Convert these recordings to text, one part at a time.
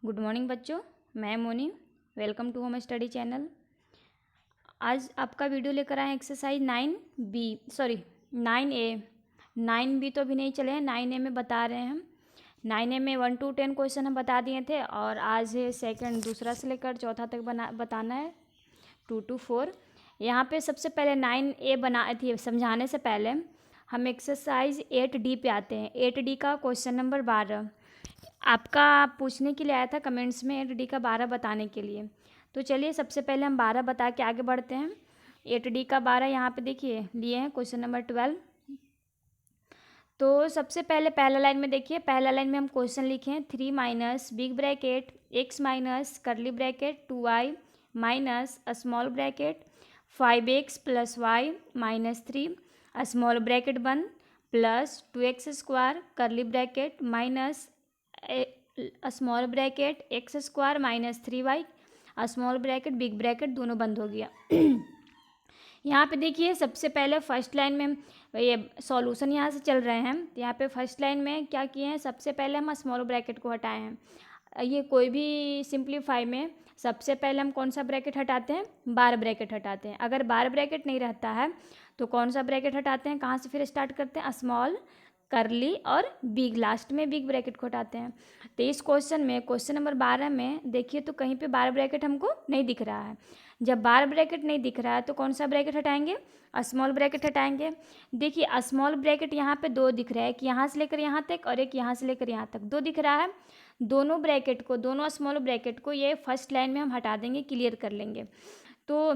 Good morning बच्चों, मैं Moni. Welcome to home study channel. आज आपका वीडियो लेकर आए हैं एक्सरसाइज 9A। 9B तो अभी नहीं चले हैं, 9A में बता रहे हैं हम। 9A में 1 to 10 क्वेश्चन हम बता दिए थे और आज है सेकंड, दूसरा से लेकर चौथा तक बताना है 2 to 4। यहाँ पे सबसे पहले 9A बना थी, समझाने से पहले हम एक्सरसाइज 8D पे आते हैं। 8D का क्वेश्चन नंबर 12 आपका पूछने के लिए आया था कमेंट्स में, 8D का 12 बताने के लिए। तो चलिए सबसे पहले हम 12 बता के आगे बढ़ते हैं। 8D का 12 यहाँ पे देखिए लिए हैं क्वेश्चन नंबर 12। तो सबसे पहले पहला लाइन में देखिए, पहला लाइन में हम क्वेश्चन लिखे हैं 3 minus big bracket x minus curly bracket 2y minus small bracket 5x plus y minus 3 small bracket 1 plus 2x square curly bracket minus small bracket x square minus 3y small bracket big bracket दोनों बंद हो गया। यहाँ पे देखिए सबसे पहले first line में हम ये सॉल्यूशन यहाँ से चल रहे हैं। यहाँ पे फर्स्ट लाइन में क्या किए हैं, सबसे पहले हम स्मॉल ब्रैकेट को हटाए हैं। ये कोई भी सिंप्लीफाई में सबसे पहले हम कौन सा ब्रैकेट हटाते हैं, बार ब्रैकेट हटाते हैं। अगर बार ब्रैकेट नहीं रहता है तो कौन सा ब्रैकेट हटाते हैं, कहाँ से फिर स्टार्ट करते हैं, स्मॉल करली और बिग, लास्ट में बिग ब्रैकेट को हटाते हैं। तो इस क्वेश्चन में क्वेश्चन नंबर 12 में देखिए तो कहीं पे बार ब्रैकेट हमको नहीं दिख रहा है। जब बार ब्रैकेट नहीं दिख रहा है तो कौन सा ब्रैकेट हटाएंगे, स्मॉल ब्रैकेट हटाएंगे। देखिए स्मॉल ब्रैकेट यहाँ पे दो दिख रहा है, एक यहाँ से लेकर यहाँ तक और एक यहाँ से लेकर यहाँ तक, दो दिख रहा है। दोनों ब्रैकेट को, दोनों स्मॉल ब्रैकेट को ये फर्स्ट लाइन में हम हटा देंगे, क्लियर कर लेंगे। तो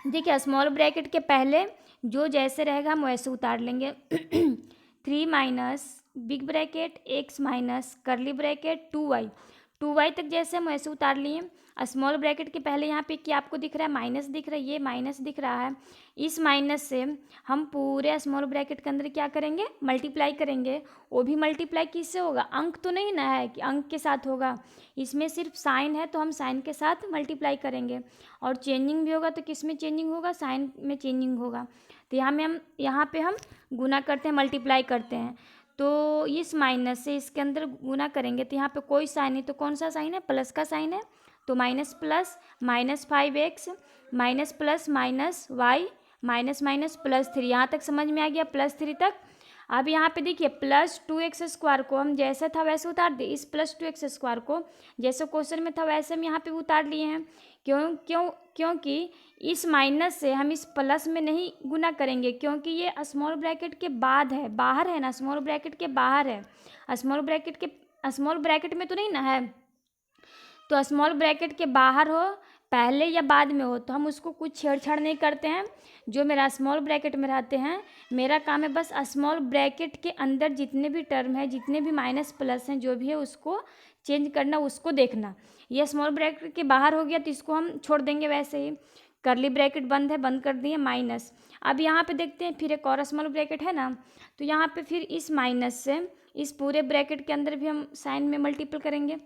देखिए स्मॉल ब्रैकेट के पहले जो जैसे रहेगा हम वैसे उतार लेंगे। 3 minus big bracket x minus curly bracket 2y तक जैसे हम वैसे उतार लिए। स्मॉल ब्रैकेट के पहले यहाँ पे क्या आपको दिख रहा है, माइनस दिख रहा है, ये माइनस दिख रहा है। इस माइनस से हम पूरे स्मॉल ब्रैकेट के अंदर क्या करेंगे, मल्टीप्लाई करेंगे। वो भी मल्टीप्लाई किससे होगा, अंक तो नहीं ना है कि अंक के साथ होगा, इसमें सिर्फ साइन है तो हम साइन के साथ मल्टीप्लाई करेंगे। और चेंजिंग भी होगा तो किस में चेंजिंग होगा, साइन में चेंजिंग होगा। तो यहाँ पे हम गुना करते हैं, मल्टीप्लाई करते हैं। तो इस माइनस से इसके अंदर गुना करेंगे तो यहाँ पे कोई साइन नहीं, तो कौन सा साइन है, प्लस का साइन है। तो minus plus minus 5x minus plus minus y minus minus plus 3, यहाँ तक समझ में आ गया, प्लस 3 तक। अब यहाँ पे देखिए प्लस 2x स्क्वायर को हम जैसा था वैसे उतार दिए। इस प्लस 2x स्क्वायर को जैसे क्वेश्चन में था वैसे हम यहाँ पे उतार लिए हैं। क्योंकि इस माइनस से हम इस प्लस में नहीं गुना करेंगे, क्योंकि ये स्मॉल ब्रैकेट के बाद है, बाहर है ना, स्मॉल ब्रैकेट के बाहर है। स्मॉल ब्रैकेट में तो नहीं ना है। तो स्मॉल ब्रैकेट के बाहर हो, पहले या बाद में हो, तो हम उसको कुछ छेड़छाड़ नहीं करते हैं। जो मेरा स्मॉल ब्रैकेट में रहते हैं, मेरा काम है बस स्मॉल ब्रैकेट के अंदर जितने भी टर्म है, जितने भी माइनस प्लस हैं, जो भी है उसको चेंज करना, उसको देखना। ये स्मॉल ब्रैकेट के बाहर हो गया तो इसको हम छोड़ देंगे वैसे ही। करली ब्रैकेट बंद है, बंद कर दिए, माइनस। अब यहाँ पे देखते हैं फिर एक और स्मॉल ब्रैकेट है ना, तो यहाँ पे फिर इस माइनस से इस पूरे ब्रैकेट के अंदर भी हम साइन में मल्टीपल करेंगे।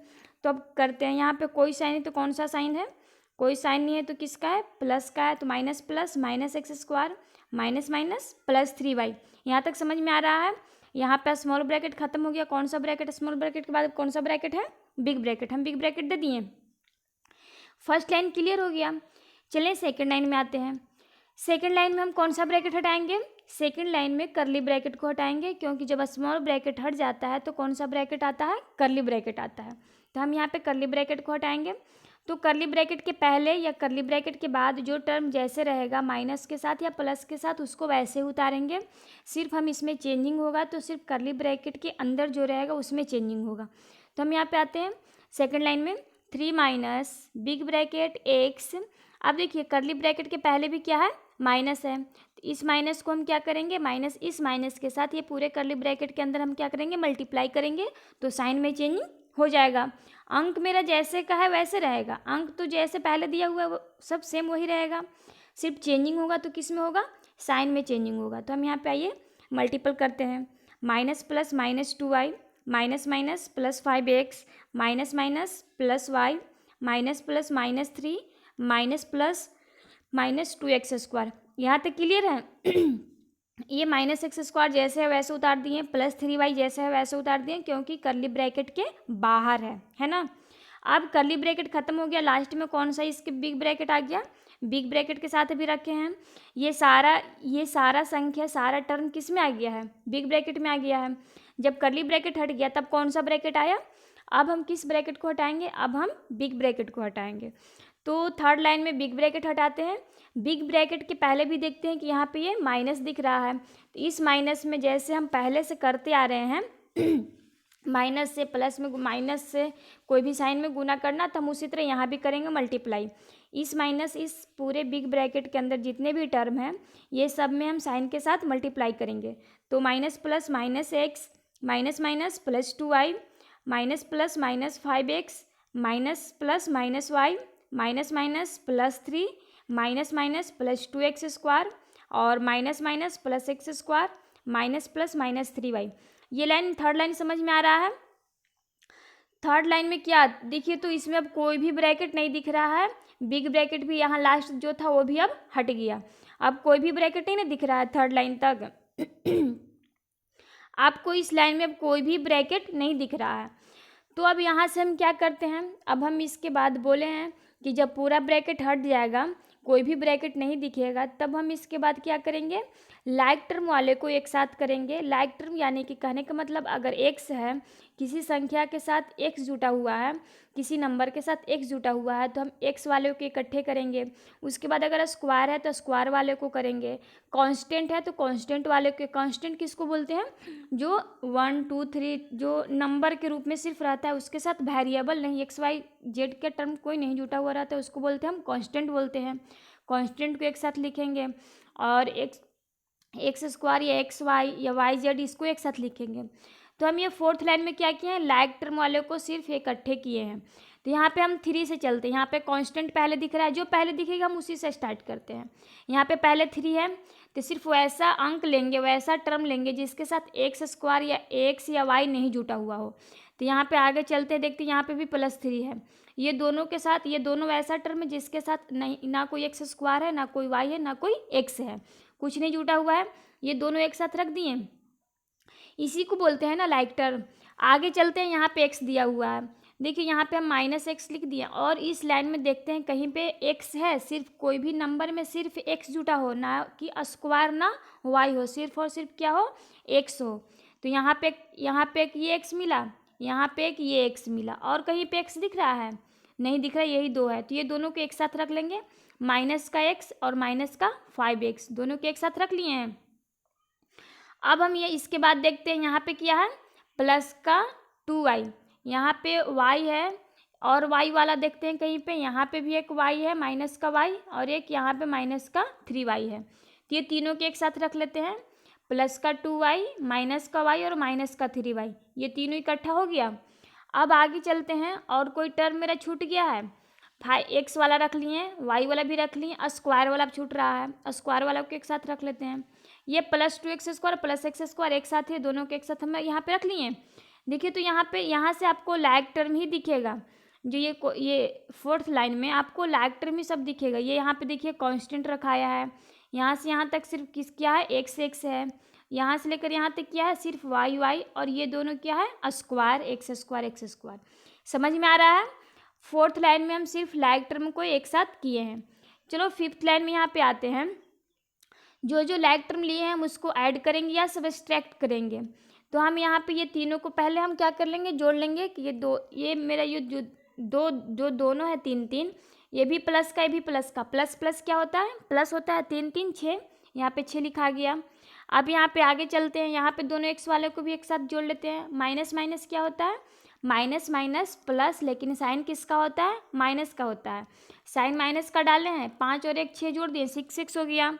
तो अब करते हैं, यहाँ पे कोई साइन है तो कौन सा साइन है, कोई साइन नहीं है तो किसका है, प्लस का है। तो minus plus minus x square minus minus plus 3y, यहाँ तक समझ में आ रहा है। यहाँ पे स्मॉल ब्रैकेट खत्म हो गया, कौन सा ब्रैकेट, स्मॉल ब्रैकेट के बाद कौन सा ब्रैकेट है, बिग ब्रैकेट। हम बिग ब्रैकेट दे दिए, फर्स्ट लाइन क्लियर हो गया। चलिए सेकेंड लाइन में आते हैं। सेकेंड लाइन में हम कौन सा ब्रैकेट हटाएंगे, सेकेंड लाइन में करली ब्रैकेट को हटाएंगे, क्योंकि जब स्मॉल ब्रैकेट हट जाता है तो कौन सा ब्रैकेट आता है, करली ब्रैकेट आता है। तो हम यहाँ पे करली ब्रैकेट को हटाएंगे। तो करली ब्रैकेट के पहले या करली ब्रैकेट के बाद जो टर्म जैसे रहेगा माइनस के साथ या प्लस के साथ, उसको वैसे उतारेंगे। सिर्फ हम इसमें चेंजिंग होगा तो सिर्फ करली ब्रैकेट के अंदर जो रहेगा उसमें चेंजिंग होगा। तो हम यहाँ पे आते हैं सेकेंड लाइन में, 3 माइनस बिग ब्रैकेट x। अब देखिए करली ब्रैकेट के पहले भी क्या है, माइनस है। तो इस माइनस को हम क्या करेंगे, माइनस इस माइनस के साथ ये पूरे करली ब्रैकेट के अंदर हम क्या करेंगे, मल्टीप्लाई करेंगे, तो साइन में चेंजिंग हो जाएगा। अंक मेरा जैसे का है वैसे रहेगा, अंक तो जैसे पहले दिया हुआ है वो सब सेम वही रहेगा, सिर्फ चेंजिंग होगा तो किस में होगा, साइन में चेंजिंग होगा। तो हम यहाँ पे आइए मल्टीपल करते हैं, minus plus minus 2y minus minus plus 5x minus minus plus y minus plus minus 3 minus plus minus 2x square, यहाँ तक क्लियर है। ये माइनस एक्स स्क्वायर जैसे है वैसे उतार दिए, प्लस 3y जैसे है वैसे उतार दिए, क्योंकि करली ब्रैकेट के बाहर है ना। अब कर्ली ब्रैकेट खत्म हो गया, लास्ट में कौन सा इसके बिग ब्रैकेट आ गया, बिग ब्रैकेट के साथ भी रखे हैं। ये सारा संख्या, सारा टर्म किस में आ गया है, बिग ब्रैकेट में आ गया है। जब कर्ली ब्रैकेट हट गया तब कौन सा ब्रैकेट आया, अब हम किस ब्रैकेट को हटाएंगे, अब हम बिग ब्रैकेट को हटाएंगे। तो थर्ड लाइन में बिग ब्रैकेट हटाते हैं। बिग ब्रैकेट के पहले भी देखते हैं कि यहाँ पे ये माइनस दिख रहा है, तो इस माइनस में जैसे हम पहले से करते आ रहे हैं माइनस से प्लस में, माइनस से कोई भी साइन में गुना करना, तो हम उसी तरह यहाँ भी करेंगे मल्टीप्लाई। इस माइनस इस पूरे बिग ब्रैकेट के अंदर जितने भी टर्म हैं ये सब में हम साइन के साथ मल्टीप्लाई करेंगे। तो minus plus minus x, minus minus plus 2y, minus plus minus 5x, minus plus minus y, minus minus plus 3, minus minus plus 2x square, और minus minus plus x square, minus plus minus 3y। ये line, third line समझ में आ रहा है। Third line में क्या देखिए, तो इसमें अब कोई भी ब्रैकेट नहीं दिख रहा है, बिग ब्रैकेट भी यहाँ लास्ट जो था वो भी अब हट गया, अब कोई भी ब्रैकेट ही नहीं दिख रहा है थर्ड लाइन तक आपको इस लाइन में अब कोई भी ब्रैकेट नहीं दिख रहा है। तो अब यहाँ से हम क्या करते हैं, अब हम इसके बाद बोले हैं कि जब पूरा ब्रैकेट हट जाएगा, कोई भी ब्रैकेट नहीं दिखेगा, तब हम इसके बाद क्या करेंगे, लाइक टर्म वाले को एक साथ करेंगे। लाइक टर्म यानी कि कहने का मतलब अगर x है, किसी संख्या के साथ x जुटा हुआ है, किसी नंबर के साथ x जुटा हुआ है, तो हम x वाले को इकट्ठे करेंगे। उसके बाद अगर स्क्वायर है तो स्क्वायर वाले को करेंगे। कांस्टेंट है तो कांस्टेंट वाले को, कांस्टेंट किसको बोलते हैं, जो 1 2 3 जो नंबर के रूप में सिर्फ रहता है, उसके साथ वेरिएबल नहीं, x y z के टर्म कोई नहीं जुटा हुआ रहता है, उसको बोलते हैं हम कांस्टेंट बोलते हैं। कांस्टेंट को एक साथ लिखेंगे, और एक्स स्क्वायर या एक्स वाई या वाई जेड इसको एक साथ लिखेंगे। तो हम ये फोर्थ लाइन में क्या किए हैं, लाइक टर्म वाले को सिर्फ इकट्ठे किए हैं। तो यहाँ पे हम 3 से चलते हैं, यहाँ पे कांस्टेंट पहले दिख रहा है, जो पहले दिखेगा हम उसी से स्टार्ट करते हैं। यहाँ पे पहले 3 है, तो सिर्फ वैसा अंक लेंगे, वैसा टर्म लेंगे जिसके साथ एक्स स्क्वायर या एक्स या वाई नहीं जुटा हुआ हो। तो यहाँ पे आगे चलते हैं, देखते हैं यहाँ पे भी +3 है, ये दोनों के साथ, ये दोनों वैसा टर्म है जिसके साथ नहीं, ना कोई एक्स स्क्वायर है, ना कोई वाई है, ना कोई एक्स है, कुछ नहीं जुटा हुआ है, ये दोनों एक साथ रख दिए, इसी को बोलते हैं ना लाइक टर्म। आगे चलते हैं, यहाँ पे एक्स दिया हुआ है, देखिए यहाँ पे हम -x लिख दिया, और इस लाइन में देखते हैं कहीं पे x है, सिर्फ कोई भी नंबर में सिर्फ x जुटा हो, ना कि स्क्वायर ना y हो, सिर्फ और सिर्फ क्या हो, x हो। तो यहाँ पे एक ये x मिला, यहाँ पे एक ये x मिला, और कहीं पे x दिख रहा है, नहीं दिख रहा, यही 2 है, तो ये दोनों को एक साथ रख लेंगे, माइनस का x और माइनस का 5x दोनों के एक साथ रख लिए हैं। अब हम ये इसके बाद देखते हैं, यहाँ पे क्या है, प्लस का 2y, यहाँ पे y है, और y वाला देखते हैं कहीं पे, यहाँ पे भी एक y है माइनस का y, और एक यहाँ पे माइनस का 3y है, तो ये तीनों के एक साथ रख लेते हैं, प्लस का 2y, माइनस का y और माइनस का 3y, ये तीनों इकट्ठा हो गया। अब आगे चलते हैं, और कोई टर्म मेरा छूट गया है, x वाला रख लिए, y वाला भी रख लिए, स्क्वायर वाला छूट रहा है, स्क्वायर वाला को एक साथ रख लेते हैं। ये +2x square plus x square एक साथ है, दोनों के एक साथ हम यहाँ पे रख लिए। देखिए तो यहाँ से आपको लाइक टर्म ही दिखेगा, जो ये फोर्थ लाइन में आपको लाइक टर्म ही सब दिखेगा। ये यहाँ पे देखिए कांस्टेंट रखाया है, यहाँ से यहाँ तक सिर्फ क्या है, x है, यहाँ से लेकर यहाँ तक क्या है, सिर्फ y, और ये दोनों क्या है, स्क्वायर एक्स स्क्वायर। समझ में आ रहा है। फोर्थ लाइन में हम सिर्फ लाइक टर्म को एक साथ किए हैं। चलो फिफ्थ लाइन में यहाँ पे आते हैं, जो लाइक टर्म लिए हैं हम उसको ऐड करेंगे या सब्सट्रैक्ट करेंगे। तो हम यहाँ पे ये तीनों को पहले हम क्या कर लेंगे, जोड़ लेंगे कि ये मेरा ये जो दोनों है 3 3, ये भी प्लस का, ये भी प्लस का, प्लस प्लस क्या होता है, प्लस होता है, 3 3 6, यहाँ पे 6 लिखा गया। अब यहाँ पे आगे चलते हैं, यहाँ पे दोनों एक्स वाले को भी एक साथ जोड़ लेते हैं। माइनस माइनस क्या होता है, माइनस माइनस प्लस, लेकिन साइन किसका होता है, माइनस का होता है, साइन माइनस का डाले हैं, 5 और 1 6 जोड़ दिए, 6 6 हो गया।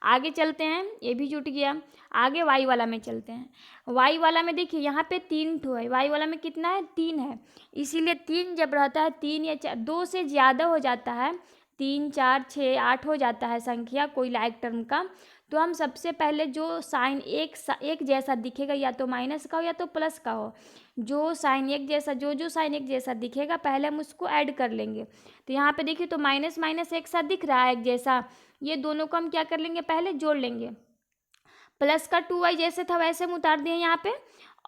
आगे चलते हैं, ये भी जुट गया। आगे वाई वाला में चलते हैं, वाई वाला में देखिए यहाँ पे 3 ठो है, वाई वाला में कितना है, 3 है, इसीलिए 3 जब रहता है, 3 या 4, 2 से ज़्यादा हो जाता है, 3 4 6 8 हो जाता है संख्या कोई लाइक टर्म का, तो हम सबसे पहले जो साइन एक जैसा दिखेगा, या तो माइनस का हो या तो प्लस का हो, जो साइन एक जैसा जो साइन एक जैसा दिखेगा पहले हम उसको ऐड कर लेंगे। तो यहाँ पे देखिए तो माइनस माइनस एक साथ दिख रहा है एक जैसा, ये दोनों को हम क्या कर लेंगे, पहले जोड़ लेंगे। प्लस का 2y जैसे था वैसे हम उतार दिए यहाँ पे,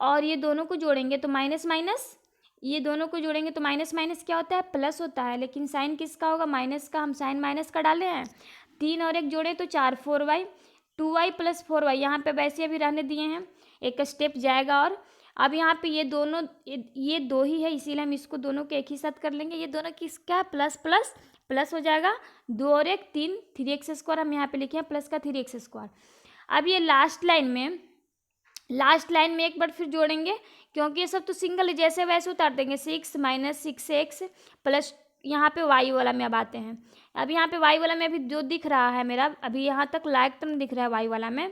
और ये दोनों को जोड़ेंगे तो माइनस माइनस ये दोनों को जोड़ेंगे तो माइनस माइनस क्या होता है, प्लस होता है, लेकिन साइन किसका होगा, माइनस का। हम साइन माइनस का डाले हैं, 3 और 1 जोड़े तो 4, 4y, 2y प्लस 4y, यहाँ पे वैसे अभी रहने दिए हैं, एक स्टेप जाएगा। और अब यहाँ पे ये दोनों, ये दो ही है, इसीलिए हम इसको दोनों को एक ही साथ कर लेंगे। ये दोनों किसका, प्लस प्लस प्लस हो जाएगा, 2 और 1 3, 3x² हम यहाँ पे लिखे हैं प्लस का 3x²। अब ये लास्ट लाइन में एक बार फिर जोड़ेंगे, क्योंकि ये सब तो सिंगल है, जैसे वैसे उतार देंगे। 6 माइनस 6x प्लस यहाँ पे y वाला में अब आते हैं। अब यहाँ पे y वाला में अभी जो दिख रहा है मेरा, अभी यहाँ तक लायक तो नहीं दिख रहा है y वाला में,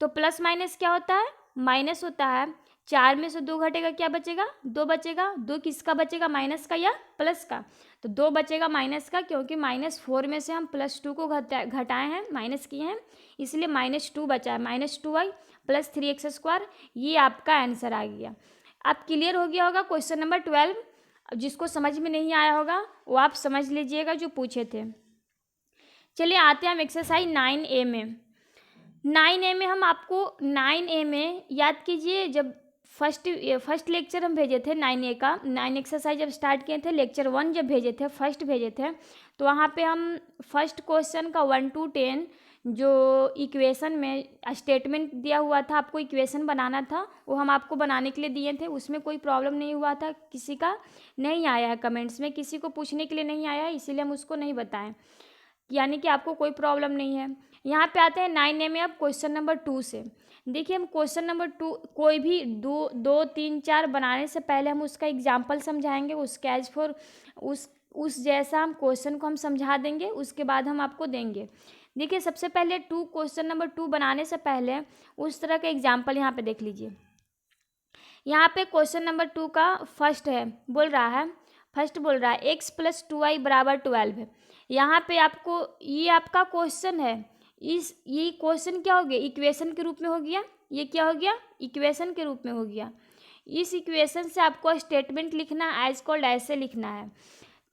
तो प्लस माइनस क्या होता है, माइनस होता है। 4 में से 2 घटेगा, क्या बचेगा, 2 बचेगा। 2 किसका बचेगा, माइनस का या प्लस का, तो 2 बचेगा माइनस का, क्योंकि -4 में से हम +2 को घटाए हैं, माइनस किए हैं, इसलिए -2 बचा है। -2y प्लस 3x², ये आपका आंसर आ गया। अब क्लियर हो गया होगा क्वेश्चन नंबर 12। जिसको समझ में नहीं आया होगा वो आप समझ लीजिएगा जो पूछे थे। चलिए आते हैं हम एक्सरसाइज 9A में। 9A में हम आपको 9A में याद कीजिए, जब फर्स्ट लेक्चर हम भेजे थे 9A का, 9 एक्सरसाइज जब स्टार्ट किए थे, लेक्चर 1 जब भेजे थे, फर्स्ट भेजे थे, तो वहाँ पे हम फर्स्ट क्वेश्चन का 1 to 10 जो इक्वेशन में स्टेटमेंट दिया हुआ था, आपको इक्वेशन बनाना था, वो हम आपको बनाने के लिए दिए थे। उसमें कोई प्रॉब्लम नहीं हुआ था, किसी का नहीं आया है कमेंट्स में, किसी को पूछने के लिए नहीं आया है, इसीलिए हम उसको नहीं बताएं, यानी कि आपको कोई प्रॉब्लम नहीं है। यहाँ पे आते हैं 9A में। अब क्वेश्चन नंबर 2 से देखिए, हम क्वेश्चन नंबर 2 कोई भी 2 3 4 बनाने से पहले हम उसका एग्जाम्पल समझाएंगे, उसके एज फॉर उस जैसा हम क्वेश्चन को हम समझा देंगे, उसके बाद हम आपको देंगे। देखिए सबसे पहले क्वेश्चन नंबर 2 बनाने से पहले उस तरह का एग्जाम्पल यहाँ पे देख लीजिए। यहाँ पे क्वेश्चन नंबर 2 का फर्स्ट बोल रहा है x + 2y = 12 है। यहाँ पे आपको ये आपका क्वेश्चन है, ये क्वेश्चन क्या हो गया, इक्वेशन के रूप में हो गया। ये क्या हो गया, इक्वेशन के रूप में हो गया। इस इक्वेशन से आपको स्टेटमेंट लिखना है, एज कॉल्ड ऐसे लिखना है।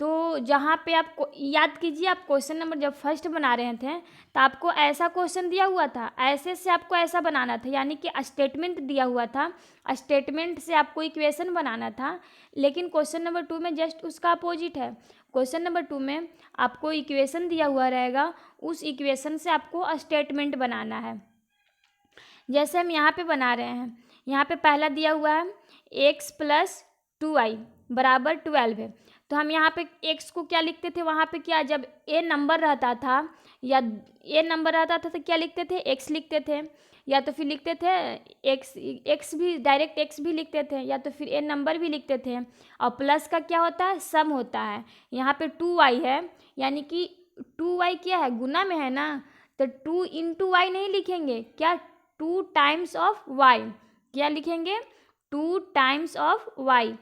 तो जहाँ पे आपको याद कीजिए, आप क्वेश्चन नंबर जब फर्स्ट बना रहे थे तो आपको ऐसा क्वेश्चन दिया हुआ था, ऐसे से आपको ऐसा बनाना था, यानी कि स्टेटमेंट दिया हुआ था, स्टेटमेंट से आपको इक्वेशन बनाना था। लेकिन क्वेश्चन नंबर 2 में जस्ट उसका अपोजिट है। क्वेश्चन नंबर 2 में आपको इक्वेशन दिया हुआ रहेगा, उस इक्वेशन से आपको स्टेटमेंट बनाना है। जैसे हम यहाँ पे बना रहे हैं, यहाँ पे पहला दिया हुआ है x + 2y = 12 है। तो हम यहाँ पे x को क्या लिखते थे, वहाँ पे क्या, जब a नंबर रहता था तो क्या लिखते थे, x लिखते थे, या तो फिर लिखते थे x भी, डायरेक्ट x भी लिखते थे, या तो फिर a नंबर भी लिखते थे। और प्लस का क्या होता है, सम होता है। यहाँ पे 2y है, यानी कि 2y क्या है, गुना में है ना, तो 2 × y नहीं लिखेंगे, क्या, 2 टाइम्स ऑफ y, क्या लिखेंगे, 2 टाइम्स ऑफ y,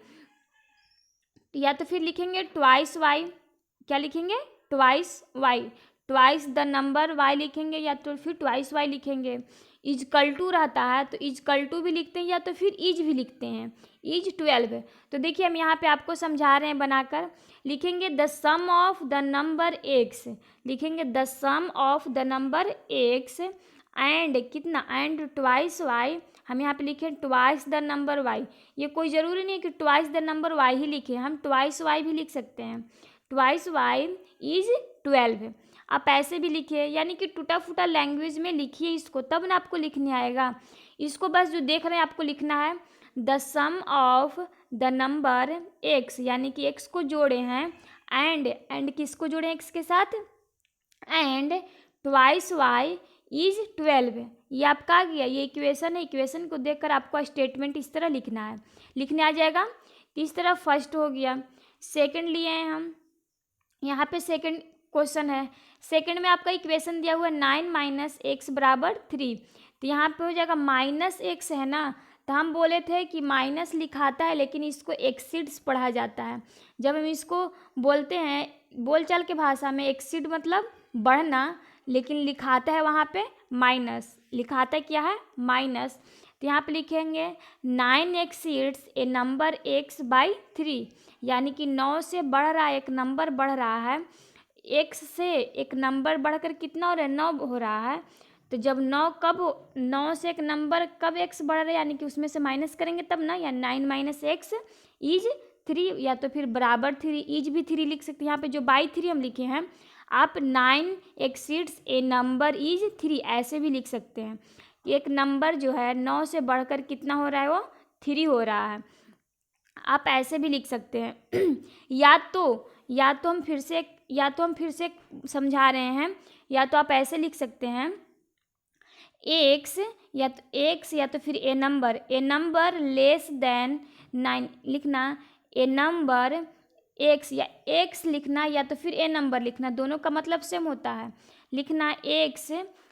या तो फिर लिखेंगे ट्वाइस y, क्या लिखेंगे, twice y, twice the number y लिखेंगे, या तो फिर ट्वाइस y लिखेंगे। इजकल टू रहता है तो इजकल टू भी लिखते हैं, या तो फिर इज भी लिखते हैं, इज 12 है। तो देखिए हम यहाँ पे आपको समझा रहे हैं बनाकर, लिखेंगे the sum of the number x, लिखेंगे the sum of the number x and कितना, एंड ट्वाइस y, हम यहाँ पे लिखें ट्वाइस द नंबर y। ये कोई ज़रूरी नहीं है कि ट्वाइस द नंबर y ही लिखें, हम ट्वाइस y भी लिख सकते हैं, ट्वाइस y = 12। आप ऐसे भी लिखिए, यानी कि टूटा फूटा लैंग्वेज में लिखिए इसको, तब ना आपको लिखने आएगा। इसको बस जो देख रहे हैं आपको लिखना है the sum of the number x, यानी कि x को जोड़े हैं, एंड किसको जोड़े हैं x के साथ, एंड ट्वाइस y = 12। ये आपका आ गया, ये इक्वेशन है। इक्वेशन को देखकर आपको स्टेटमेंट इस तरह लिखना है, लिखने आ जाएगा। तो इस तरह फर्स्ट हो गया। सेकंड लिए हैं हम, यहाँ पे सेकंड क्वेश्चन है। सेकंड में आपका इक्वेशन दिया हुआ है 9 - x = 3। तो यहाँ पे हो जाएगा -x है ना, तो हम बोले थे कि माइनस लिखाता है, लेकिन इसको एक्सीड्स पढ़ा जाता है। जब हम इसको बोलते हैं बोलचाल के भाषा में, एक्सीड मतलब बढ़ना, लेकिन लिखाता है वहाँ पे माइनस, लिखाता क्या है, माइनस। तो यहाँ पे लिखेंगे 9 exceeds A number x by 3, यानी कि 9 से बढ़ रहा है, एक नंबर बढ़ रहा है, x से एक नंबर बढ़कर कितना हो रहा है, 9 हो रहा है। तो जब 9 से एक नंबर कब x बढ़ रहा है, यानी कि उसमें से माइनस करेंगे तब ना, या 9 - x = 3 या तो फिर बराबर 3 इज भी 3 लिख सकते हैं। यहाँ पे जो बाई 3 हम लिखे हैं, आप 9 एक्सीड्स ए नंबर इज 3 ऐसे भी लिख सकते हैं। एक नंबर जो है 9 से बढ़कर कितना हो रहा है, वो 3 हो रहा है, आप ऐसे भी लिख सकते हैं। या तो हम फिर से समझा रहे हैं, या तो आप ऐसे लिख सकते हैं, एक्स या तो फिर ए नंबर लेस देन 9 लिखना, ए नंबर एक्स या एक्स लिखना, या तो फिर ए नंबर लिखना, दोनों का मतलब सेम होता है। लिखना एक्स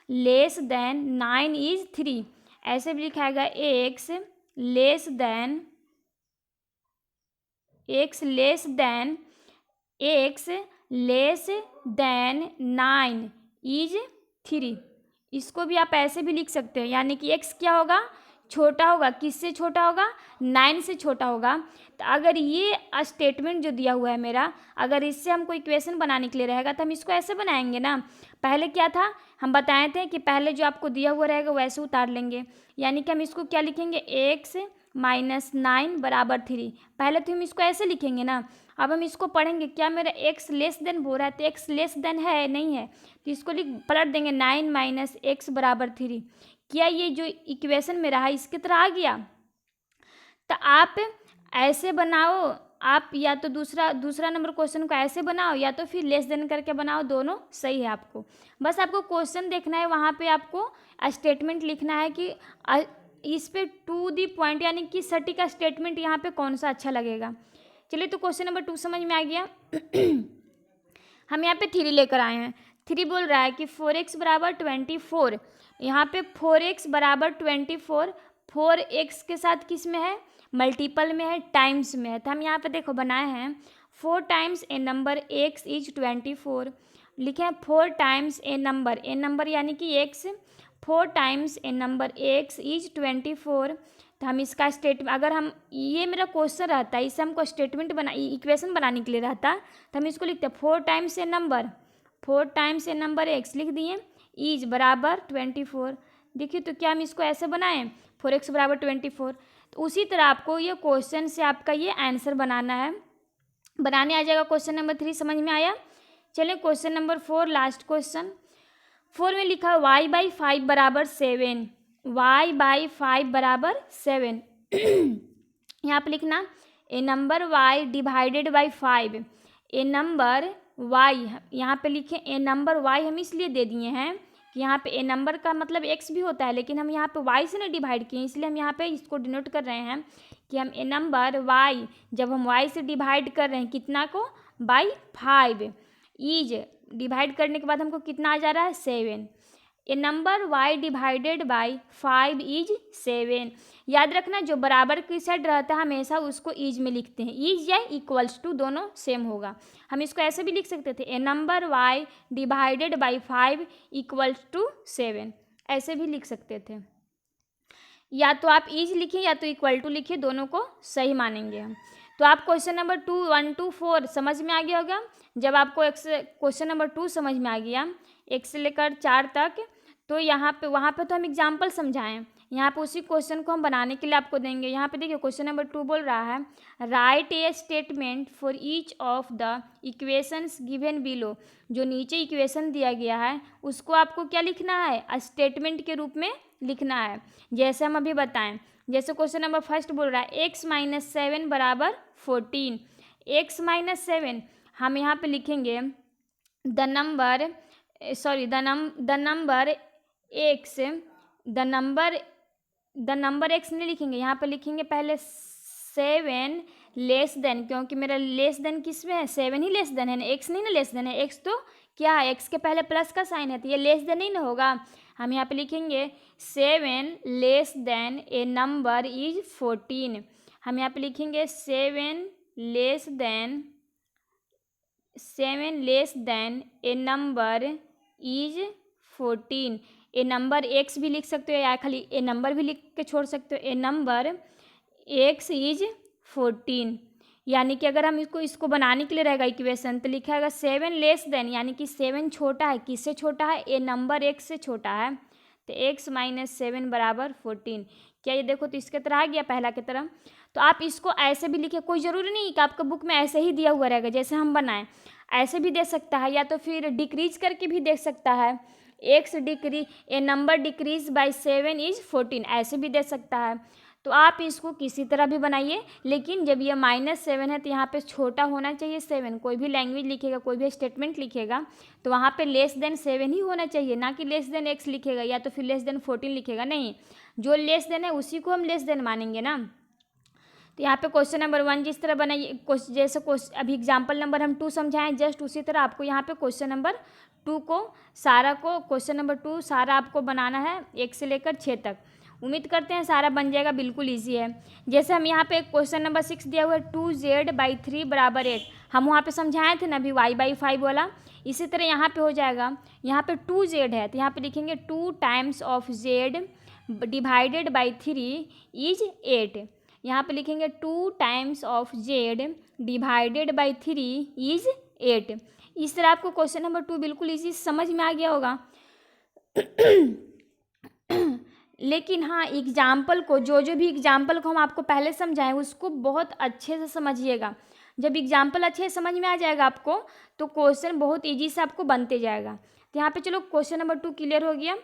लेस देन 9 इज 3, ऐसे भी लिखाएगा x less than x less than 9 is 3। इसको भी आप ऐसे भी लिख सकते हैं, यानी कि एक्स क्या होगा, छोटा होगा, किससे छोटा होगा, 9 से छोटा होगा। तो अगर ये स्टेटमेंट जो दिया हुआ है मेरा, अगर इससे हमको इक्वेशन बनाने के लिए रहेगा तो हम इसको ऐसे बनाएंगे ना। पहले क्या था, हम बताए थे कि पहले जो आपको दिया हुआ रहेगा वैसे उतार लेंगे, यानी कि हम इसको क्या लिखेंगे, एक्स माइनस 9 बराबर 3। पहले तो हम इसको ऐसे लिखेंगे ना। अब हम इसको पढ़ेंगे, क्या मेरा एक्स लेस देन हो रहा है, तो एक्स लेस देन है नहीं है, तो इसको पलट देंगे 9 माइनस एक्स बराबर 3। क्या ये जो इक्वेशन मेरा है इसकी तरह आ गया। तो आप ऐसे बनाओ, आप या तो दूसरा नंबर क्वेश्चन को ऐसे बनाओ, या तो फिर लेस देन करके बनाओ, दोनों सही है। आपको बस आपको क्वेश्चन देखना है, वहाँ पे आपको स्टेटमेंट लिखना है कि इस पे टू दी पॉइंट, यानी कि सटीक का स्टेटमेंट यहाँ पे कौन सा अच्छा लगेगा। चलिए, तो क्वेश्चन नंबर 2 समझ में आ गया। हम यहाँ पे 3 लेकर आए हैं। 3 बोल रहा है कि 4x बराबर 24। यहाँ पे 4x बराबर 24, 4x के साथ किस में है, मल्टीपल में है, टाइम्स में है। तो हम यहाँ पे देखो बनाए हैं 4 times A number x is 24। लिखे हैं 4 टाइम्स ए नंबर यानी कि x, 4 times A number x is 24। तो हम इसका स्टेटमेंट, अगर हम ये मेरा क्वेश्चन रहता है, इससे हमको स्टेटमेंट इक्वेशन बनाने के लिए रहता, तो हम इसको लिखते 4 टाइम्स ए नंबर x लिख दिए, इज बराबर 24। देखिए तो क्या हम इसको ऐसे बनाएं, 4x बराबर 24। तो उसी तरह आपको ये क्वेश्चन से आपका ये आंसर बनाना है, बनाने आ जाएगा। क्वेश्चन नंबर 3 समझ में आया। चलिए क्वेश्चन नंबर 4, लास्ट क्वेश्चन। 4 में लिखा y बाई 5 बराबर 7, y बाई 5 बराबर 7। यहाँ पे लिखना a number y divided by 5, a number y, यहाँ पे लिखे ए नंबर y हम इसलिए दे दिए हैं कि यहाँ पे ए नंबर का मतलब x भी होता है, लेकिन हम यहाँ पे y से ना डिवाइड किए, इसलिए हम यहाँ पे इसको डिनोट कर रहे हैं कि हम ए नंबर y, जब हम y से डिवाइड कर रहे हैं कितना को, बाई 5, इज डिवाइड करने के बाद हमको कितना आ जा रहा है, 7। A number y divided by 5 is 7। याद रखना, जो बराबर की साइड रहता है हमेशा उसको इज में लिखते हैं, इज या इक्वल्स टू दोनों सेम होगा। हम इसको ऐसे भी लिख सकते थे, a number y divided by 5 equals to 7, ऐसे भी लिख सकते थे। या तो आप इज लिखिए या तो इक्वल टू लिखिए, दोनों को सही मानेंगे हम। तो आप क्वेश्चन नंबर 2, 1 to 4 समझ में आ गया होगा। जब आपको क्वेश्चन नंबर 2 समझ में आ गया, 1 से लेकर 4 तक, तो यहाँ पे वहाँ पे तो हम एग्जाम्पल समझाएं, यहाँ पे उसी क्वेश्चन को हम बनाने के लिए आपको देंगे। यहाँ पे देखिए क्वेश्चन नंबर 2 बोल रहा है, right A statement for each of the equations given below. जो नीचे इक्वेशन दिया गया है उसको आपको क्या लिखना है, स्टेटमेंट के रूप में लिखना है, जैसे हम अभी बताएं। जैसे क्वेश्चन नंबर 1 बोल रहा है x माइनस 7 बराबर 14। x माइनस 7 हम यहाँ पे लिखेंगे द नंबर x नहीं लिखेंगे, यहाँ पे लिखेंगे पहले 7 लेस देन, क्योंकि मेरा लेस देन किस में है, 7 ही लेस देन है ना, x नहीं ना लेस देन है, x तो क्या है, x के पहले प्लस का साइन है, तो ये लेस देन नहीं ना होगा। हम यहाँ पे लिखेंगे 7 less than A number is 14। हम यहाँ पे लिखेंगे 7 less than A number is 14। A number x भी लिख सकते हो या खाली ए नंबर भी लिख के छोड़ सकते हो, ए नंबर x इज 14। यानी कि अगर हम इसको बनाने के लिए रहेगा इक्वेशन, तो लिखा है 7 लेस देन, यानी कि 7 छोटा है, किससे छोटा है, ए नंबर x से छोटा है, तो x माइनस 7 बराबर 14। क्या ये देखो तो इसके तरह आ गया पहला की तरह। तो आप इसको ऐसे भी लिखे, कोई ज़रूरी नहीं कि आपका बुक में ऐसे ही दिया हुआ रहेगा जैसे हम बनाएं, ऐसे भी दे सकता है, या तो फिर डिक्रीज करके भी दे सकता है, ए नंबर डिक्रीज बाय 7 इज 14, ऐसे भी दे सकता है। तो आप इसको किसी तरह भी बनाइए, लेकिन जब ये -7 है तो यहाँ पे छोटा होना चाहिए 7। कोई भी लैंग्वेज लिखेगा, कोई भी स्टेटमेंट लिखेगा तो वहाँ पे <7 ही होना चाहिए, ना कि x लिखेगा या तो फिर <14 लिखेगा, नहीं, जो है उसी को हम मानेंगे ना। तो यहाँ पे क्वेश्चन नंबर 1 जिस तरह बनाइए, जैसे अभी एग्जाम्पल नंबर हम 2 समझाएं, जस्ट उसी तरह आपको यहाँ पे क्वेश्चन नंबर 2 को क्वेश्चन नंबर 2 सारा आपको बनाना है 1 से लेकर 6 तक। उम्मीद करते हैं सारा बन जाएगा, बिल्कुल ईजी है। जैसे हम यहाँ पे क्वेश्चन नंबर 6 दिया हुआ है 2z/3 = 8, हम वहाँ पे समझाए थे ना अभी y/5 वाला, इसी तरह यहाँ पे हो जाएगा। यहाँ पे 2z है तो यहाँ पे लिखेंगे 2 times of z divided by 3 is 8। यहाँ पे लिखेंगे 2 times of z divided by 3 is 8। इस तरह आपको क्वेश्चन नंबर 2 बिल्कुल इजी समझ में आ गया होगा। लेकिन हाँ, एग्जाम्पल को जो भी एग्जाम्पल को हम आपको पहले समझाएं उसको बहुत अच्छे से समझिएगा। जब एग्जाम्पल अच्छे से समझ में आ जाएगा आपको तो क्वेश्चन बहुत इजी से आपको बनते जाएगा। तो यहाँ पे चलो क्वेश्चन नंबर 2 क्लियर हो गया।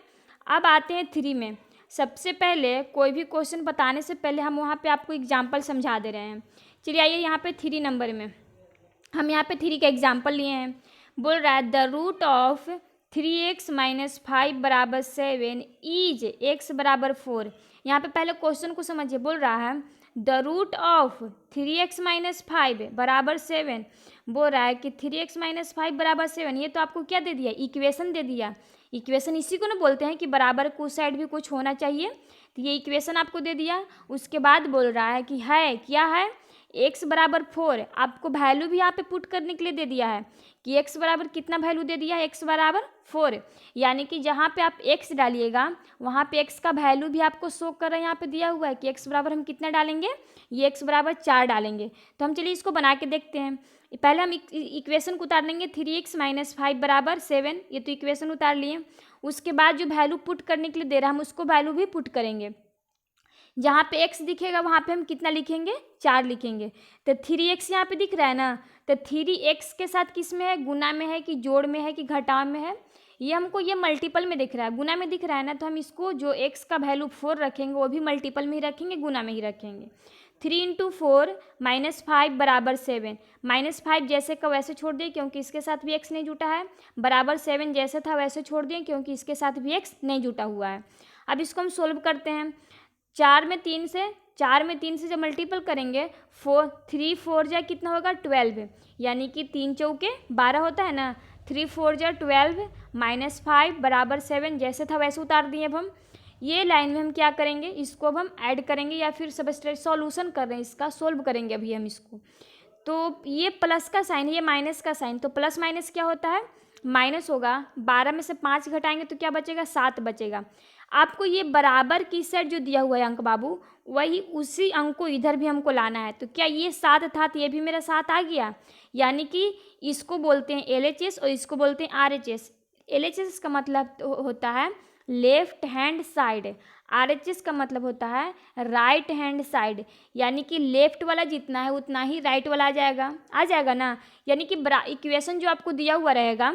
अब आते हैं 3 में। सबसे पहले कोई भी क्वेश्चन बताने से पहले हम वहाँ पे आपको एग्जाम्पल समझा दे रहे हैं। चलिए आइए यहाँ पे 3 नंबर में हम यहाँ पे 3 का एग्जाम्पल लिए हैं। बोल रहा है the root of 3x - 5 = 7 is x = 4। यहाँ पे पहले क्वेश्चन को समझिए। बोल रहा है द रूट ऑफ 3x - 5 = 7। बोल रहा है कि 3x - 5 = 7। ये तो आपको क्या दे दिया, इक्वेशन दे दिया। इक्वेशन इसी को ना बोलते हैं कि बराबर को उस साइड भी कुछ होना चाहिए, तो ये इक्वेशन आपको दे दिया। उसके बाद बोल रहा है कि है क्या है, x = 4। आपको वैल्यू भी यहाँ पे पुट करने के लिए दे दिया है कि x बराबर कितना वैल्यू दे दिया है, x = 4। यानी कि जहाँ पे आप x डालिएगा वहाँ पे x का वैल्यू भी आपको शो कर रहा है, यहाँ पे दिया हुआ है कि x बराबर हम कितना डालेंगे, ये x = 4 डालेंगे। तो हम चलिए इसको बना के देखते हैं। पहले हम इक्वेशन को उतार लेंगे 3x - 5 = 7, ये तो इक्वेशन उतार लिए। उसके बाद जो वैल्यू पुट करने के लिए दे रहा है हम उसको वैल्यू भी पुट करेंगे। जहाँ पे x दिखेगा वहाँ पे हम कितना लिखेंगे, 4 लिखेंगे। तो 3x यहाँ पे दिख रहा है ना, तो 3x के साथ किस में है, गुना में है कि जोड़ में है कि घटाव में है, ये हमको ये मल्टीपल में दिख रहा है, गुना में दिख रहा है ना, तो हम इसको जो x का वैल्यू 4 रखेंगे वो भी मल्टीपल में ही रखेंगे, गुना में ही रखेंगे। 3 × 4 - 5 = 7। -5 जैसे का वैसे छोड़ दिए क्योंकि इसके साथ भी x नहीं जुटा है, बराबर 7 जैसे था वैसे छोड़ दिए क्योंकि इसके साथ भी x नहीं जुटा हुआ है। अब इसको हम सोल्व करते हैं। 4 में 3 से जब मल्टीपल करेंगे 3 4 जा कितना होगा, 12, यानी कि 3 चौके 12 होता है ना, 3 4 जा 12 - 5 = 7 जैसे था वैसे उतार दिए। अब हम ये लाइन में हम क्या करेंगे, इसको अब हम ऐड करेंगे या फिर सबस्ट्रेट सॉल्यूशन कर रहे हैं, इसका सोल्व करेंगे अभी हम इसको। तो ये प्लस का साइन, ये माइनस का साइन, तो प्लस माइनस क्या होता है, माइनस होगा। 12 में से 5 घटाएंगे तो क्या बचेगा, 7 बचेगा। आपको ये बराबर की साइड जो दिया हुआ है अंक बाबू, वही उसी अंक को इधर भी हमको लाना है। तो क्या ये 7 था तो ये भी मेरा 7 आ गया, यानी कि इसको बोलते हैं LHS और इसको बोलते हैं RHS। LHS का मतलब होता है लेफ्ट हैंड साइड, RHS का मतलब होता है राइट हैंड साइड, यानी कि लेफ्ट वाला जितना है उतना ही राइट वाला आ जाएगा ना। यानी कि इक्वेशन जो आपको दिया हुआ रहेगा,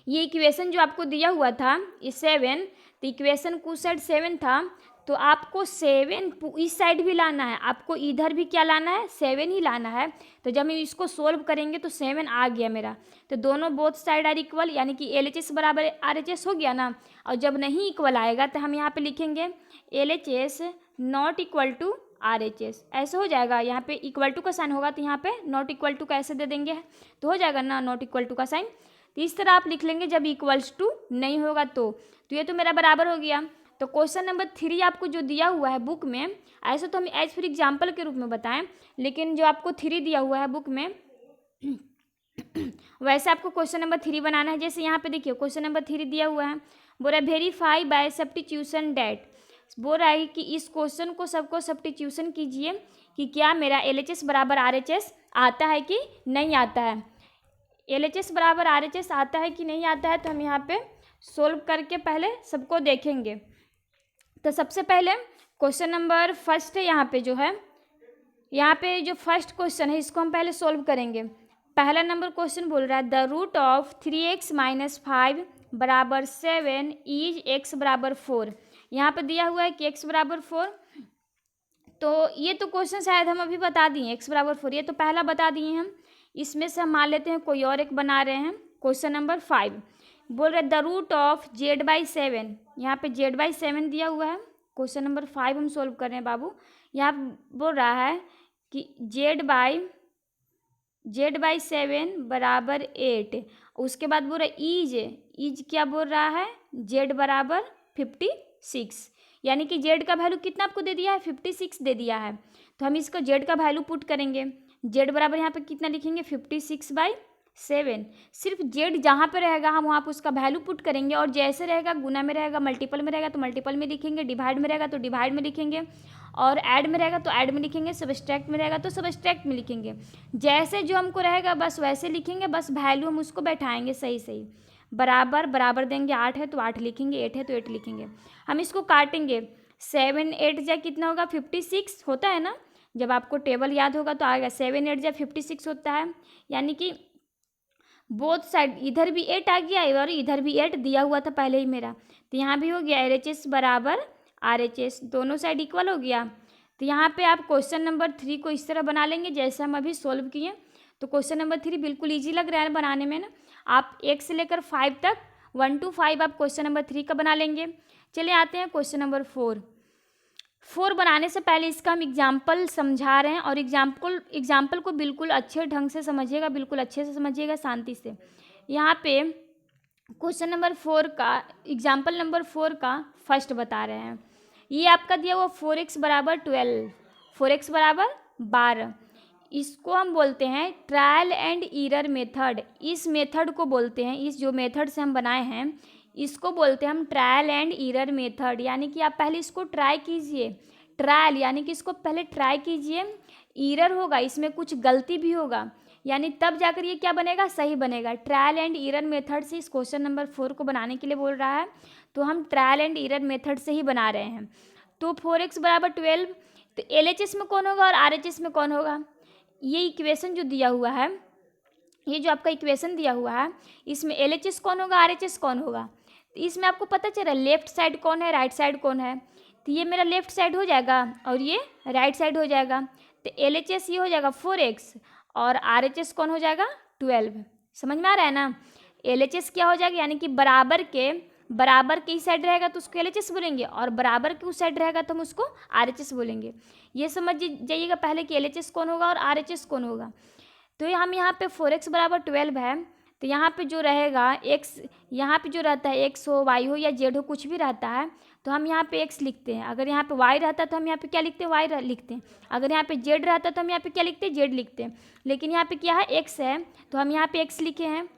ये इक्वेशन जो आपको दिया हुआ था ये 7, तो इक्वेशन को साइड 7 था, तो आपको 7 इस साइड भी लाना है, आपको इधर भी क्या लाना है, 7 ही लाना है। तो जब हम इसको सोल्व करेंगे तो 7 आ गया मेरा, तो दोनों बोथ साइड आर इक्वल, यानी कि LHS = RHS हो गया ना। और जब नहीं इक्वल आएगा तो हम यहाँ पे लिखेंगे LHS ≠ RHS, ऐसे हो जाएगा। यहाँ पे इक्वल टू का साइन होगा तो यहाँ पे नॉट इक्वल टू का ऐसे दे देंगे, तो हो जाएगा ना नॉट इक्वल टू का साइन। तो इस तरह आप लिख लेंगे जब इक्वल्स टू नहीं होगा तो ये तो मेरा बराबर हो गया। तो क्वेश्चन नंबर 3 आपको जो दिया हुआ है बुक में, ऐसे तो हम एज फॉर एग्जाम्पल के रूप में बताएं, लेकिन जो आपको 3 दिया हुआ है बुक में वैसे आपको क्वेश्चन नंबर 3 बनाना है। जैसे यहाँ पे देखिए क्वेश्चन नंबर 3 दिया हुआ है, बोल रहा है वेरीफाई बाय सब्स्टिट्यूशन डेट। बोल रहा है कि इस क्वेश्चन को सबको सब्स्टिट्यूशन कीजिए कि क्या मेरा LHS = RHS आता है कि नहीं आता है। LHS = RHS आता है कि नहीं आता है, तो हम यहाँ पे सोल्व करके पहले सबको देखेंगे। तो सबसे पहले क्वेश्चन नंबर फर्स्ट है यहाँ पे जो है यहाँ पे जो फर्स्ट क्वेश्चन है इसको हम पहले सोल्व करेंगे। पहला नंबर क्वेश्चन बोल रहा है द रूट ऑफ 3x - 5 बराबर 7 इज x बराबर 4। यहाँ पे दिया हुआ है कि x बराबर 4, तो ये तो क्वेश्चन शायद हम अभी बता दिए x बराबर 4, ये तो पहला बता दिए हम। इसमें से हम मान लेते हैं कोई और एक बना रहे हैं। क्वेश्चन नंबर 5 बोल रहे द रूट ऑफ z/7, यहाँ पे z/7 दिया हुआ है। क्वेश्चन नंबर 5 हम सोल्व कर रहे हैं बाबू। यहाँ बोल रहा है कि z/7 बराबर 8, उसके बाद बोल रहा है इज क्या बोल रहा है, z बराबर 56, यानी कि z का वैल्यू कितना आपको दे दिया है, 56 दे दिया है। तो हम इसका z का वैल्यू पुट करेंगे। z बराबर यहाँ पे कितना लिखेंगे, 56/7। सिर्फ z जहाँ पे रहेगा हम वहाँ पे उसका वैल्यू पुट करेंगे, और जैसे रहेगा गुना में रहेगा, मल्टीपल में रहेगा तो मल्टीपल में लिखेंगे, डिवाइड में रहेगा तो डिवाइड में लिखेंगे, और ऐड में रहेगा तो ऐड में लिखेंगे, सबस्ट्रैक्ट में रहेगा तो सबस्ट्रैक्ट में लिखेंगे। जैसे जो हमको रहेगा बस वैसे लिखेंगे, बस वैल्यू हम उसको बैठाएंगे सही सही। बराबर बराबर देंगे, 8 है तो 8 लिखेंगे, 8 है तो 8 लिखेंगे। हम इसको काटेंगे, 7 8 जा कितना होगा, 56 होता है ना। जब आपको टेबल याद होगा तो आएगा 7 8 जा 56 होता है, यानी कि बोथ साइड इधर भी 8 आ गया और इधर भी 8 दिया हुआ था पहले ही मेरा, तो यहाँ भी हो गया LHS बराबर RHS, दोनों साइड इक्वल हो गया। तो यहाँ पे आप क्वेश्चन नंबर 3 को इस तरह बना लेंगे जैसे हम अभी सोल्व किए। तो क्वेश्चन नंबर 3 बिल्कुल ईजी लग रहा है बनाने में ना। आप 1 से लेकर 5 तक 1 to 5 आप क्वेश्चन नंबर 3 का बना लेंगे। चलिए आते हैं क्वेश्चन नंबर 4 बनाने से पहले इसका हम एग्जाम्पल समझा रहे हैं, और एग्जाम्पल को बिल्कुल अच्छे ढंग से समझिएगा, बिल्कुल अच्छे से समझिएगा, शांति से। यहाँ पे क्वेश्चन नंबर 4 का एग्जाम्पल नंबर 4 का फर्स्ट बता रहे हैं। ये आपका दिया हुआ 4x बराबर 12, 4x बराबर 12, इसको हम बोलते हैं ट्रायल एंड एरर मेथड। इस मेथड को बोलते हैं, इस जो मेथड से हम बनाए हैं इसको बोलते हैं हम ट्रायल एंड एरर मेथड। यानी कि आप पहले इसको ट्राई कीजिए, ट्रायल यानी कि इसको पहले ट्राई कीजिए, एरर होगा इसमें कुछ गलती भी होगा, यानी तब जाकर ये क्या बनेगा, सही बनेगा। ट्रायल एंड एरर मेथड से इस क्वेश्चन नंबर 4 को बनाने के लिए बोल रहा है, तो हम ट्रायल एंड एरर मेथड से ही बना रहे हैं। तो 4x बराबर 12, तो LHS में कौन होगा और RHS में कौन होगा, ये इक्वेशन जो दिया हुआ है, ये जो आपका इक्वेशन दिया हुआ है, इसमें LHS कौन होगा, RHS कौन होगा। तो इसमें आपको पता चल रहा है लेफ्ट साइड कौन है, राइट साइड कौन है। तो ये मेरा लेफ्ट साइड हो जाएगा और ये राइट साइड हो जाएगा। तो LHS ये हो जाएगा 4x और RHS कौन हो जाएगा, 12। समझ में आ रहा है ना। LHS क्या हो जाएगा, यानी कि बराबर के इस साइड रहेगा तो उसको LHS बोलेंगे, और बराबर के उस साइड रहेगा तो हम उसको RHS बोलेंगे। ये समझ जाइएगा पहले कि LHS कौन होगा और RHS कौन होगा। तो हम यहाँ पे 4x बराबर 12 है, तो यहाँ पे जो रहेगा x, यहाँ पे जो रहता है x हो, y हो या z हो, कुछ भी रहता है तो हम यहाँ पे x लिखते हैं। अगर यहाँ पे y रहता तो हम यहाँ पे क्या लिखते हैं, y लिखते हैं। अगर यहाँ पे z रहता तो हम यहाँ पे क्या लिखते हैं, z लिखते हैं। लेकिन यहाँ पे क्या है, x है तो हम यहाँ पे x लिखे हैं।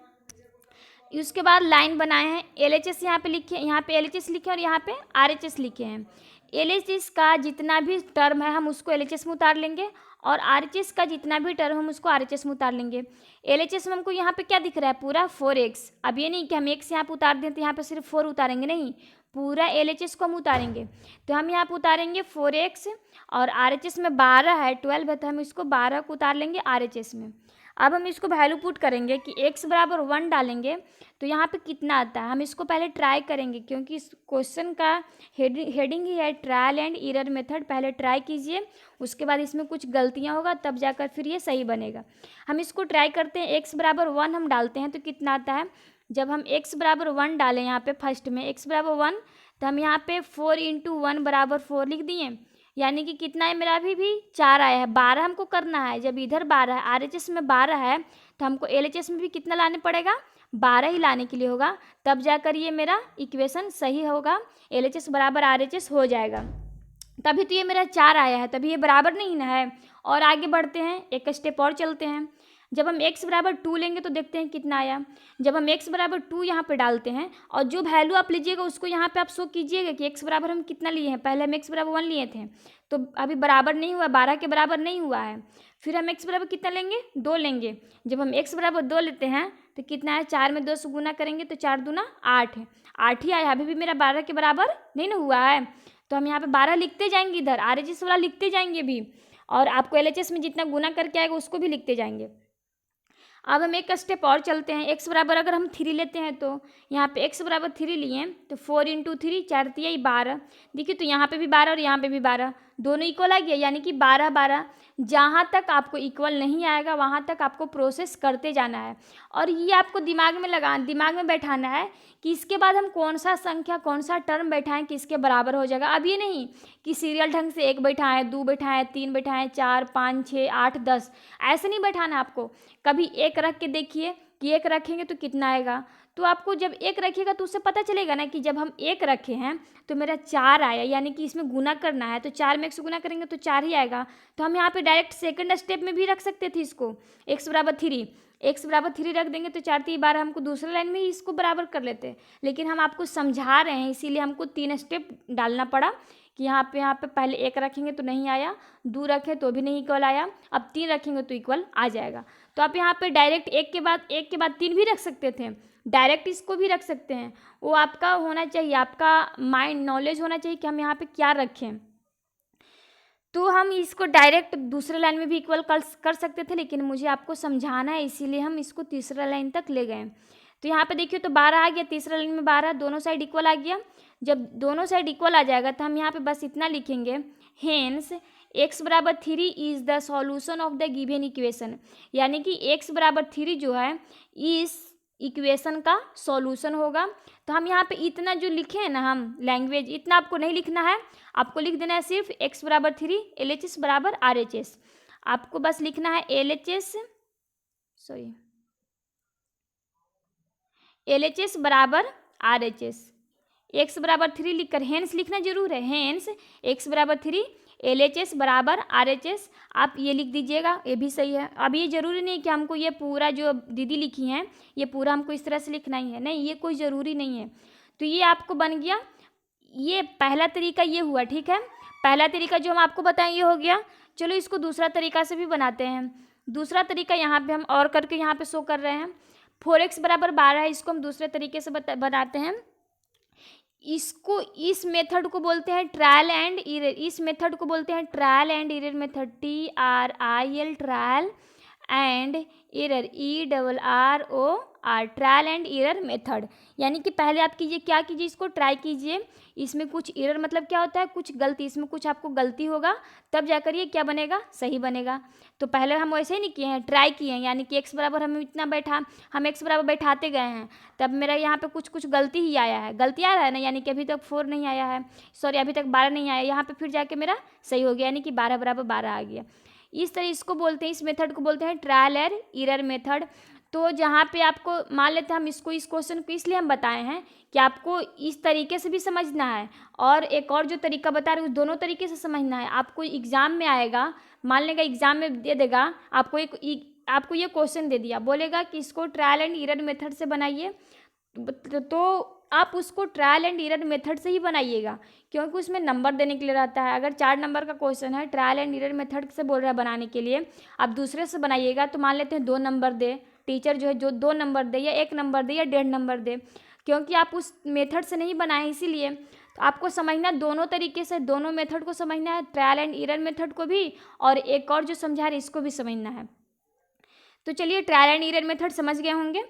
उसके बाद लाइन बनाए हैं, LHS यहाँ पे लिखे, यहाँ पे LHS लिखे और यहाँ पे RHS लिखे हैं। LHS का जितना भी टर्म है हम उसको LHS में उतार लेंगे, और RHS का जितना भी टर्म हम उसको RHS में उतार लेंगे। LHS में हमको यहाँ पे क्या दिख रहा है, पूरा 4x। अब ये नहीं कि हम x यहाँ पे उतार दें तो यहाँ पे सिर्फ 4 उतारेंगे, नहीं, पूरा LHS को हम उतारेंगे। तो हम यहाँ पे उतारेंगे 4x, और RHS में 12 है, 12 है तो हम इसको 12 को उतार लेंगे RHS में। अब हम इसको वैल्यू पुट करेंगे कि x बराबर 1 डालेंगे तो यहाँ पे कितना आता है। हम इसको पहले ट्राई करेंगे क्योंकि इस क्वेश्चन का हेडिंग ही है ट्रायल एंड एरर मेथड। पहले ट्राई कीजिए, उसके बाद इसमें कुछ गलतियाँ होगा तब जाकर फिर ये सही बनेगा। हम इसको ट्राई करते हैं, x बराबर 1 हम डालते हैं तो कितना आता है। जब हम x बराबर 1 डालें यहाँ पे फर्स्ट में x बराबर 1, तो हम यहाँ पे 4 × 1 बराबर 4 लिख दिए, यानी कि कितना है मेरा अभी भी 4 आया है। 12 हमको करना है, जब इधर 12 है, RHS में 12 है तो हमको LHS में भी कितना लाने पड़ेगा, 12 ही लाने के लिए होगा, तब जाकर ये मेरा इक्वेशन सही होगा, LHS बराबर RHS हो जाएगा। तभी तो ये मेरा 4 आया है, तभी ये बराबर नहीं ना है। और आगे बढ़ते हैं, एक स्टेप और चलते हैं। जब हम x बराबर 2 लेंगे तो देखते हैं कितना आया। जब हम x बराबर 2 यहाँ पे डालते हैं, और जो वैल्यू आप लीजिएगा उसको यहाँ पे आप शो कीजिएगा कि x बराबर हम कितना लिए हैं। पहले हम x बराबर 1 लिए थे तो अभी बराबर नहीं हुआ, 12 के बराबर नहीं हुआ है। फिर हम x बराबर कितना लेंगे, 2 लेंगे। जब हम x बराबर 2 लेते हैं तो कितना है, 4 में 2 से गुना करेंगे तो 4 दूना 8 है, 8 ही आया। अभी भी मेरा 12 के बराबर नहीं ना हुआ है, तो हम यहाँ पे 12 लिखते जाएंगे, इधर RHS वाला लिखते जाएंगे भी, और आपको LHS में जितना गुना करके आएगा उसको भी लिखते जाएंगे। अब हम एक स्टेप और चलते हैं। x बराबर अगर हम 3 लेते हैं तो यहाँ पे x बराबर 3 लिए तो 4 × 3 4 तिया 12। देखिए तो यहाँ पे भी 12 और यहाँ पे भी 12, दोनों इक्वल आ गया, यानी कि 12 12। जहाँ तक आपको इक्वल नहीं आएगा वहाँ तक आपको प्रोसेस करते जाना है, और ये आपको दिमाग में बैठाना है कि इसके बाद हम कौन सा संख्या, कौन सा टर्म बैठाएं कि इसके बराबर हो जाएगा। अब ये नहीं कि सीरियल ढंग से 1 बैठाएं, 2 बैठाएं, 3 बैठाएं, 4 5 6 8 10, ऐसे नहीं बैठाना आपको। कभी 1 रख के देखिए कि 1 रखेंगे तो कितना आएगा, तो आपको जब 1 रखिएगा तो उससे पता चलेगा ना कि जब हम 1 रखे हैं तो मेरा 4 आया, यानी कि इसमें गुना करना है तो 4 में 1 से गुना करेंगे तो 4 ही आएगा। तो हम यहाँ पे डायरेक्ट सेकंड स्टेप में भी रख सकते थे इसको, x बराबर 3 रख देंगे तो 4 3 12, हमको दूसरे लाइन में ही इसको बराबर कर लेते, लेकिन हम आपको समझा रहे हैं इसीलिए हमको 3 स्टेप डालना पड़ा कि यहाँ पे पहले 1 रखेंगे तो नहीं आया, 2 रखें तो भी नहीं इक्वल आया, अब 3 रखेंगे तो इक्वल आ जाएगा। तो आप यहाँ पे डायरेक्ट 1 के बाद 3 भी रख सकते थे, डायरेक्ट इसको भी रख सकते हैं। वो आपका होना चाहिए, आपका माइंड नॉलेज होना चाहिए कि हम यहाँ पे क्या रखें। तो हम इसको डायरेक्ट दूसरे लाइन में भी इक्वल कर सकते थे, लेकिन मुझे आपको समझाना है इसीलिए हम इसको तीसरा लाइन तक ले गए। तो यहाँ पे देखिए तो 12 आ गया, तीसरा लाइन में 12, दोनों साइड इक्वल आ गया। जब दोनों साइड इक्वल आ जाएगा तो हम यहाँ पे बस इतना लिखेंगे, हेंस x बराबर 3 is the solution of the given equation, यानी कि x बराबर 3 जो है इस इक्वेशन का सॉल्यूशन होगा। तो हम यहाँ पे इतना जो लिखे हैं ना हम लैंग्वेज, इतना आपको नहीं लिखना है, आपको लिख देना है सिर्फ x बराबर 3 LHS बराबर RHS। आपको बस लिखना है LHS बराबर RHS, x बराबर 3 लिखकर हेंस लिखना जरूर है, हेंस x बराबर 3 LHS बराबर RHS, आप ये लिख दीजिएगा, ये भी सही है। अब ये ज़रूरी नहीं कि हमको ये पूरा जो दीदी लिखी हैं ये पूरा हमको इस तरह से लिखना ही है, नहीं, ये कोई ज़रूरी नहीं है। तो ये आपको बन गया, ये पहला तरीका ये हुआ, ठीक है। पहला तरीका जो हम आपको बताएं ये हो गया। चलो इसको दूसरा तरीका से भी बनाते हैं। दूसरा तरीका यहाँ पे हम और करके यहाँ पे शो कर रहे हैं। 4x बराबर 12 है, इसको हम दूसरे तरीके से बनाते हैं। इसको, इस मेथड को बोलते हैं ट्रायल एंड एरर, इस मेथड को बोलते हैं trial and error method, TRIL, trial and error, ERROR, trial and error method. यानी कि पहले आप कीजिए, क्या कीजिए, इसको ट्राई कीजिए, इसमें कुछ एरर मतलब क्या होता है, कुछ गलती, इसमें कुछ आपको गलती होगा तब जाकर ये क्या बनेगा, सही बनेगा। तो पहले हम वैसे ही नहीं किए हैं, ट्राई किए हैं, यानी कि x बराबर हम इतना हम x बराबर बैठाते गए हैं, तब मेरा यहाँ पे कुछ गलती ही आया है, गलती आ रहा है ना, यानी कि अभी तक 4 नहीं आया है, सॉरी अभी तक 12 नहीं आया, यहाँ पे फिर जाके मेरा सही हो गया, यानी कि 12 बराबर 12 आ गया। इस तरह इसको बोलते हैं, इस मेथड को बोलते हैं ट्रायल एंड एरर मेथड। तो जहाँ पे आपको मान लेते हैं हम इसको, इस क्वेश्चन को इसलिए हम बताए हैं कि आपको इस तरीके से भी समझना है, और एक और जो तरीका बता रहे हैं दोनों तरीके से समझना है। आपको एग्ज़ाम में आएगा, मान लेगा एग्ज़ाम में दे देगा आपको आपको ये क्वेश्चन दे दिया, बोलेगा कि इसको ट्रायल एंड एरर मेथड से बनाइए, तो आप उसको ट्रायल एंड एरर मेथड से ही बनाइएगा, क्योंकि उसमें नंबर देने के लिए रहता है। अगर 4 नंबर का क्वेश्चन है, ट्रायल एंड एरर मेथड से बोल रहा है बनाने के लिए, आप दूसरे से बनाइएगा तो मान लेते हैं 2 नंबर दे, टीचर जो है जो 2 नंबर दे या 1 नंबर दे या 1.5 नंबर दे, क्योंकि आप उस मेथड से नहीं बनाए, इसीलिए। तो आपको समझना दोनों तरीके से, दोनों मेथड को समझना है, ट्रायल एंड एरर मेथड को भी, और एक और जो समझा रहे इसको भी समझना है। तो चलिए ट्रायल एंड एरर मेथड समझ गए होंगे,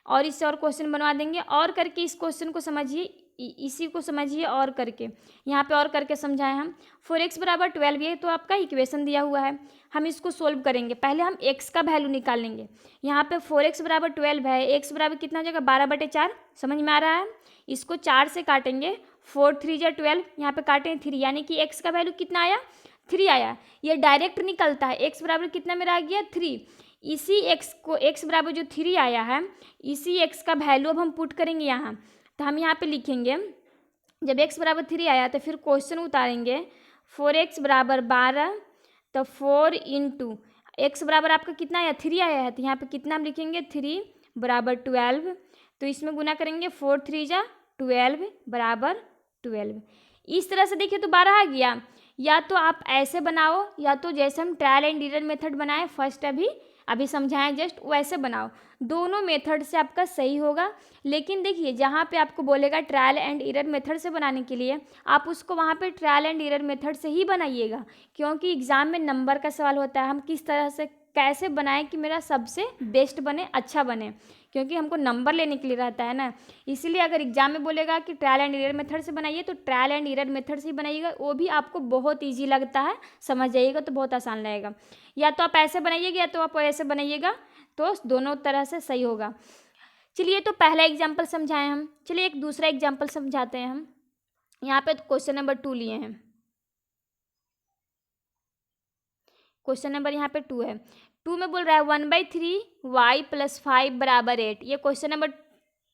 और इससे और क्वेश्चन बनवा देंगे। और करके इस क्वेश्चन को समझिए, इसी को समझिए और करके, यहाँ पे और करके समझाएं हम। 4x बराबर 12 ये तो आपका इक्वेशन दिया हुआ है, हम इसको सोल्व करेंगे। पहले हम x का वैल्यू निकाल लेंगे। यहाँ पे 4x बराबर 12 है, x बराबर कितना हो जाएगा 12/4, समझ में आ रहा है। इसको 4 से काटेंगे, 4 3 जा 12, यहाँ पे काटें 3, यानी कि x का वैल्यू कितना आया, 3 आया। ये डायरेक्ट निकलता है, x बराबर कितना मेरा आ गया 3। इसी x को, x बराबर जो 3 आया है, इसी x का वैल्यू अब हम पुट करेंगे यहाँ। तो हम यहाँ पे लिखेंगे, जब x बराबर 3 आया तो फिर क्वेश्चन उतारेंगे, 4x बराबर 12, तो 4 × x बराबर आपका कितना आया 3 आया है, तो यहाँ पे कितना हम लिखेंगे 3 बराबर 12, तो इसमें गुना करेंगे 4 3 जा 12 बराबर 12। इस तरह से देखिए तो 12 आ गया। या तो आप ऐसे बनाओ, या तो जैसे हम ट्रायल एंड एरर मेथड बनाए फर्स्ट, अभी अभी समझाया जस्ट वैसे बनाओ। दोनों मेथड से आपका सही होगा। लेकिन देखिए जहाँ पे आपको बोलेगा ट्रायल एंड एरर मेथड से बनाने के लिए, आप उसको वहाँ पे ट्रायल एंड एरर मेथड से ही बनाइएगा, क्योंकि एग्ज़ाम में नंबर का सवाल होता है। हम किस तरह से कैसे बनाएं कि मेरा सबसे बेस्ट बने, अच्छा बने, क्योंकि हमको नंबर लेने के लिए रहता है ना। इसीलिए अगर एग्जाम में बोलेगा कि ट्रायल एंड एरर मेथड से बनाइए तो ट्रायल एंड एरर मेथड से ही बनाइएगा। वो भी आपको बहुत ईजी लगता है, समझ जाइएगा तो बहुत आसान लगेगा। या तो आप ऐसे बनाइएगा या तो आप ऐसे बनाइएगा, तो दोनों तरह से सही होगा। चलिए तो पहला एग्जाम्पल समझाएं हम। चलिए एक दूसरा एग्जाम्पल समझाते हैं हम। यहाँ पे क्वेश्चन नंबर 2 लिए हैं। क्वेश्चन नंबर यहाँ पे 2 है। 2 में बोल रहा है 1/3 y + 5 = 8। ये क्वेश्चन नंबर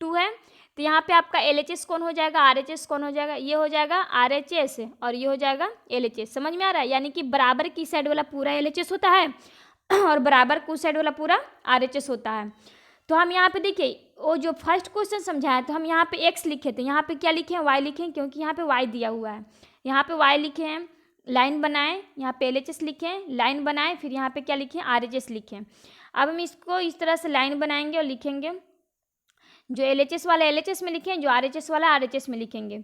2 है। तो यहाँ पे आपका LHS कौन हो जाएगा, RHS कौन हो जाएगा? ये हो जाएगा RHS और ये हो जाएगा LHS। समझ में आ रहा है? यानी कि बराबर की साइड वाला पूरा LHS होता है और बराबर की साइड वाला पूरा RHS होता है। तो हम यहाँ पे देखिए वो जो फर्स्ट क्वेश्चन समझाया तो हम यहाँ पे x लिखे थे, यहाँ पे क्या लिखे हैं, y लिखे हैं, क्योंकि यहाँ पे y दिया हुआ है। यहाँ पे y लिखे हैं, लाइन बनाएं, यहाँ पे LHS लिखें, लाइन बनाएं, फिर यहाँ पे क्या लिखें, RHS लिखें। अब हम इसको इस तरह से लाइन बनाएंगे और लिखेंगे। जो LHS वाला LHS में लिखें, जो RHS वाला RHS में लिखेंगे।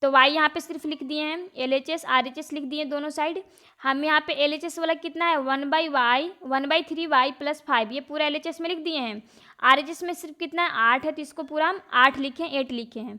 तो y यहाँ पे सिर्फ लिख दिए हैं, LHS RHS लिख दिए दोनों साइड। हम यहाँ पे LHS वाला कितना है 1/3y + 5, ये पूरा LHS में लिख दिए हैं। RHS में सिर्फ कितना है 8 है, तो इसको पूरा हम 8 लिखे हैं, 8 लिखे हैं।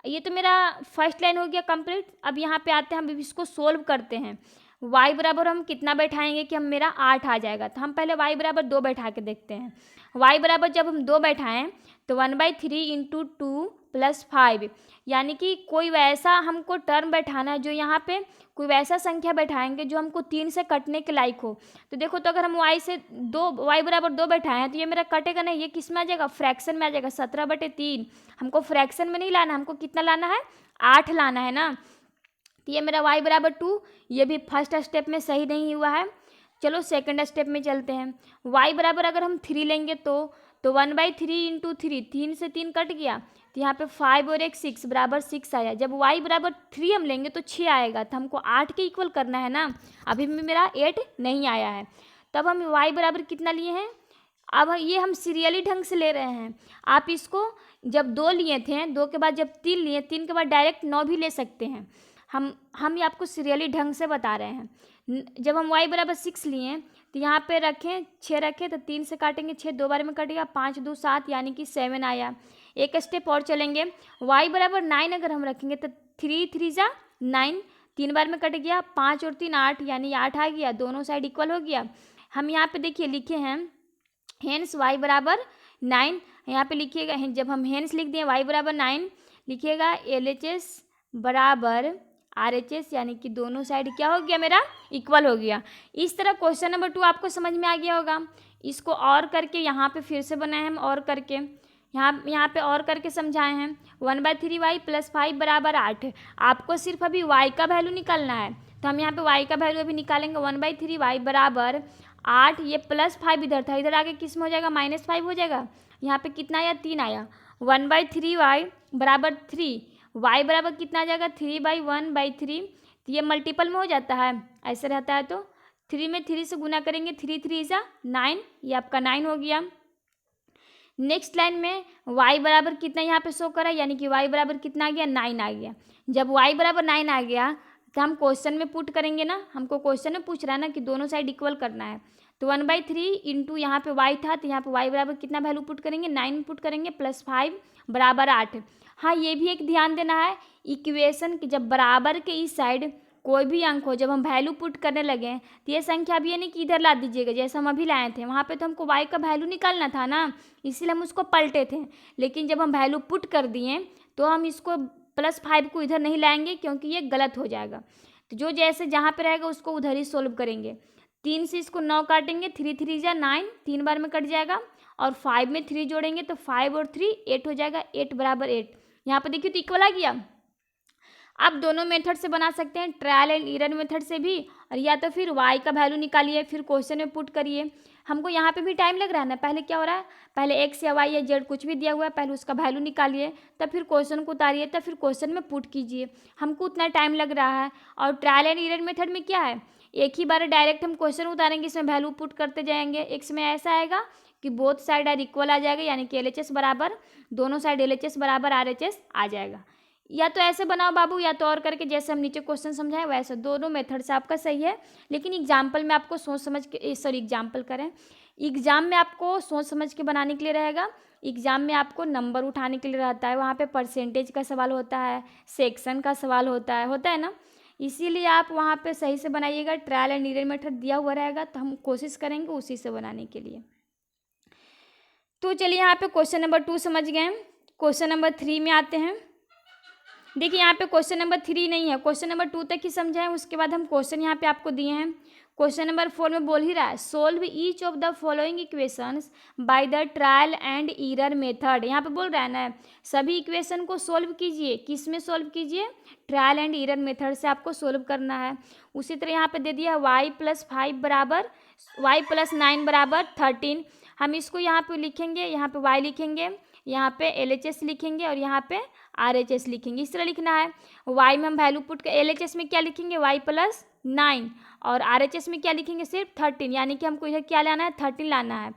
ये तो मेरा फर्स्ट लाइन हो गया कंप्लीट। अब यहाँ पे आते हैं, हम इसको सोल्व करते हैं। y बराबर हम कितना बैठाएंगे कि हम मेरा 8 आ जाएगा। तो हम पहले y बराबर 2 बैठा के देखते हैं। y बराबर जब हम 2 बैठाएं तो 1/3 × 2 + 5, यानी कि कोई वैसा हमको टर्म बैठाना है जो यहाँ पे कोई वैसा संख्या बैठाएंगे जो हमको 3 से कटने के लायक हो। तो देखो, तो अगर हम y बराबर 2 बैठाए हैं तो ये मेरा कटेगा नहीं, ये किस में आ जाएगा, फ्रैक्शन में आ जाएगा। 17/3 हमको फ्रैक्शन में नहीं लाना, हमको कितना लाना है, 8 लाना है ना। तो ये मेरा y बराबर 2, ये भी फर्स्ट स्टेप में सही नहीं हुआ है। चलो सेकंड स्टेप में चलते हैं। y बराबर अगर हम 3 लेंगे तो 1/3 × 3, 3 से 3 कट गया, तो यहाँ पे 5 और 1 6 बराबर 6 आया। जब y बराबर 3 हम लेंगे तो 6 आएगा, तो हमको 8 के इक्वल करना है ना। अभी भी मेरा 8 नहीं आया है। तब हम y बराबर कितना लिए हैं, अब ये हम सीरियली ढंग से ले रहे हैं। आप इसको जब 2 लिए थे, 2 के बाद जब 3 लिए, 3 के बाद डायरेक्ट 9 भी ले सकते हैं। हम ये आपको सीरियली ढंग से बता रहे हैं। जब हम y बराबर 6 लिए तो यहाँ पे रखें 6 रखें, तो 3 से काटेंगे, 6 2 बार में कटेगा, 5 2 7 यानी कि 7 आया। एक स्टेप और चलेंगे, y बराबर 9 अगर हम रखेंगे तो 3 3 × 9, 3 बार में कट गया, 5 और 3 8 यानी 8 आ गया, दोनों साइड इक्वल हो गया। हम यहाँ पे देखिए लिखे हैं हेंस y बराबर 9, यहाँ पे लिखिएगा, जब हम हेंस लिख दिए y बराबर 9 लिखिएगा, LHS बराबर RHS, यानी कि दोनों साइड क्या हो गया, मेरा इक्वल हो गया। इस तरह क्वेश्चन नंबर 2 आपको समझ में आ गया होगा। इसको और करके यहाँ पे फिर से बनाए हम, और करके यहाँ पे और करके समझाए हैं। 1/3y + 5 = 8। आपको सिर्फ अभी y का वैल्यू निकालना है, तो हम यहाँ पे y का वैल्यू अभी निकालेंगे। 1/3y = 8, ये +5 इधर था, इधर आके किस में हो जाएगा, -5 हो जाएगा। यहाँ पे कितना आया, 3 आया। 1/3y = 3, y बराबर कितना आ जाएगा, 3/1/3। तो ये मल्टीपल में हो जाता है, ऐसे रहता है तो 3 में 3 से गुना करेंगे, 3 3 = 9, ये आपका 9 हो गया। नेक्स्ट लाइन में y बराबर कितना यहाँ पे शो करा, यानी कि y बराबर कितना आ गया, 9 आ गया। जब y बराबर 9 आ गया तो हम क्वेश्चन में पुट करेंगे ना, हमको क्वेश्चन में पूछ रहा है ना कि दोनों साइड इक्वल करना है। तो 1/3 इंटू यहाँ पे y था, तो यहाँ पे y बराबर कितना वैल्यू पुट करेंगे, 9 पुट करेंगे, +5 = 8। हाँ, ये भी एक ध्यान देना है इक्वेशन की, जब बराबर के इस साइड कोई भी अंक हो, जब हम वैल्यू पुट करने लगे तो ये संख्या भी यानी कि इधर ला दीजिएगा, जैसे हम अभी लाए थे। वहाँ पे तो हमको y का वैल्यू निकालना था ना, इसीलिए हम उसको पलटे थे। लेकिन जब हम वैल्यू पुट कर दिए तो हम इसको +5 को इधर नहीं लाएंगे, क्योंकि ये गलत हो जाएगा। तो जो जैसे जहाँ पे रहेगा उसको उधर ही सोल्व करेंगे। 3 से इसको 9 काटेंगे, 3 3 = 9, 3 बार में कट जाएगा, और 5 में 3 जोड़ेंगे तो 5 और 3 8 हो जाएगा, 8 = 8। यहाँ पे देखिए तो इक्वल आ गया। आप दोनों मेथड से बना सकते हैं, ट्रायल एंड एरर मेथड से भी, और या तो फिर y का वैल्यू निकालिए फिर क्वेश्चन में पुट करिए। हमको यहाँ पे भी टाइम लग रहा है ना, पहले क्या हो रहा है, पहले x या y या z कुछ भी दिया हुआ है, पहले उसका वैल्यू निकालिए, तब फिर क्वेश्चन को उतारिए, तब फिर क्वेश्चन में पुट कीजिए। हमको उतना टाइम लग रहा है। और ट्रायल एंड एरर मेथड में क्या है, एक ही बार डायरेक्ट हम क्वेश्चन उतारेंगे, इसमें वैल्यू पुट करते जाएंगे। एक्स में ऐसा आएगा कि बोथ साइड आर इक्वल आ जाएगा, यानी कि LHS बराबर दोनों साइड LHS बराबर RHS आ जाएगा। या तो ऐसे बनाओ बाबू, या तो और करके जैसे हम नीचे क्वेश्चन समझाएं वैसे, दोनों मेथड से आपका सही है। लेकिन एग्जाम्पल में आपको सोच समझ के, सॉरी एग्जाम्पल करें, एग्जाम में आपको सोच समझ के बनाने के लिए रहेगा। एग्जाम में आपको नंबर उठाने के लिए रहता है, वहाँ पे परसेंटेज का सवाल होता है, सेक्शन का सवाल होता है ना, इसीलिए आप वहाँ पे सही से बनाइएगा। ट्रायल एंड एरर मेथड दिया हुआ रहेगा, तो हम कोशिश करेंगे उसी से बनाने के लिए। तो चलिए यहाँ पे क्वेश्चन नंबर 2 समझ गए। क्वेश्चन नंबर 3 में आते हैं। देखिए यहाँ पे क्वेश्चन नंबर 3 नहीं है, क्वेश्चन नंबर 2 तक ही समझाएं, उसके बाद हम क्वेश्चन यहाँ पे आपको दिए हैं। क्वेश्चन नंबर 4 में बोल ही रहा है, solve each of the following equations by the trial and error method. यहाँ पे बोल रहा है ना, सभी इक्वेशन को सोल्व कीजिए। किस में सोल्व कीजिए? ट्रायल एंड एरर मेथड से आपको सोल्व करना है। उसी तरह यहाँ पे दे दिया y + 5 बराबर y + 9 बराबर 13। हम इसको यहाँ पे लिखेंगे, यहाँ पे y लिखेंगे, यहाँ पे LHS लिखेंगे और यहाँ पे RHS लिखेंगे। इस तरह लिखना है। y में हम वैल्यू पुट कर LHS में क्या लिखेंगे? y + 9 और RHS में क्या लिखेंगे? सिर्फ 13, यानी कि हमको इधर क्या लाना है? 13 लाना है।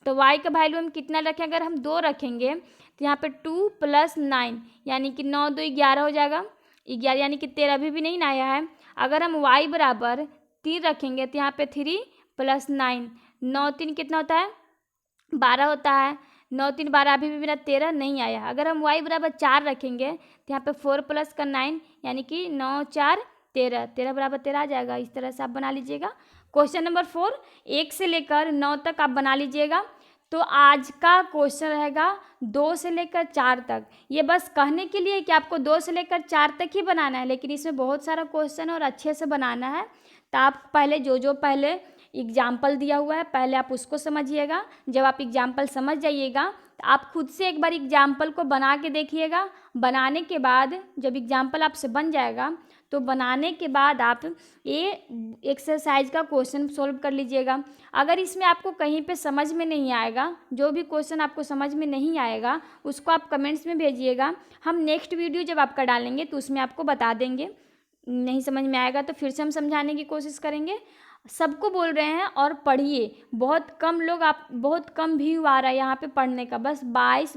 तो y का वैल्यू हम कितना रखें? अगर हम 2 रखेंगे तो यहाँ पे 2 + 9 यानी कि 9 2 11 हो जाएगा। 11 यानी कि 13 अभी भी नहीं आया है। अगर हम y बराबर 3 रखेंगे तो यहाँ पे 3 + 9, 9 3 कितना होता है? 12 होता है। 9 3 12 अभी भी मेरा 13 नहीं आया। अगर हम y बराबर 4 रखेंगे तो यहाँ पे 4 + 9 यानी कि 9 4 13, 13 बराबर 13 आ जाएगा। इस तरह से आप बना लीजिएगा। क्वेश्चन नंबर 4 1 से लेकर 9 तक आप बना लीजिएगा। तो आज का क्वेश्चन रहेगा 2 से लेकर 4 तक। ये बस कहने के लिए कि आपको 2 से लेकर 4 तक ही बनाना है, लेकिन इसमें बहुत सारा क्वेश्चन और अच्छे से बनाना है। तो आप पहले जो पहले एग्जाम्पल दिया हुआ है पहले आप उसको समझिएगा। जब आप एग्जाम्पल समझ जाइएगा तो आप खुद से एक बार एग्जाम्पल को बना के देखिएगा। बनाने के बाद जब एग्जाम्पल आपसे बन जाएगा तो बनाने के बाद आप ये एक्सरसाइज का क्वेश्चन सॉल्व कर लीजिएगा। अगर इसमें आपको कहीं पे समझ में नहीं आएगा, जो भी क्वेश्चन आपको समझ में नहीं आएगा उसको आप कमेंट्स में भेजिएगा। हम नेक्स्ट वीडियो जब आपका डालेंगे तो उसमें आपको बता देंगे। नहीं समझ में आएगा तो फिर से हम समझाने की कोशिश करेंगे। सबको बोल रहे हैं और पढ़िए। बहुत कम व्यू आ रहा है यहाँ पे पढ़ने का, बस 22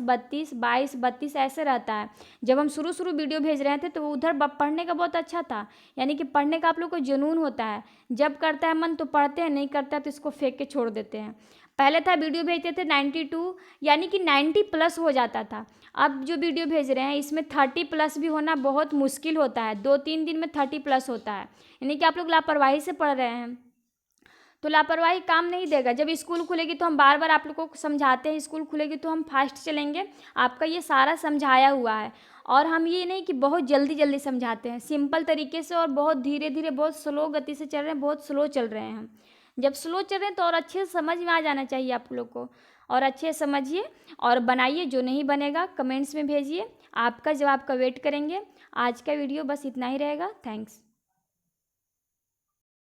32 ऐसे रहता है। जब हम शुरू वीडियो भेज रहे थे तो उधर पढ़ने का बहुत अच्छा था, यानी कि पढ़ने का आप लोग को जुनून होता है। जब करता है मन तो पढ़ते हैं, नहीं करता है तो इसको फेंक के छोड़ देते हैं। पहले था वीडियो भेजते थे 92 यानी कि 90+ हो जाता था। अब जो वीडियो भेज रहे हैं इसमें 30+ भी होना बहुत मुश्किल होता है। 2-3 दिन में 30+ होता है, यानी कि आप लोग लापरवाही से पढ़ रहे हैं। तो लापरवाही काम नहीं देगा। जब स्कूल खुलेगी तो हम बार बार आप लोगों को समझाते हैं, स्कूल खुलेगी तो हम फास्ट चलेंगे। आपका ये सारा समझाया हुआ है और हम ये नहीं कि बहुत जल्दी समझाते हैं, सिंपल तरीके से और बहुत धीरे धीरे बहुत स्लो गति से चल रहे हैं, बहुत स्लो चल रहे हैं हम। जब स्लो चल रहे हैं तो और अच्छे से समझ में आ जाना चाहिए आप लोग को, और अच्छे से समझिए और बनाइए। जो नहीं बनेगा कमेंट्स में भेजिए, आपका जवाब का वेट करेंगे। आज का वीडियो बस इतना ही रहेगा। थैंक्स।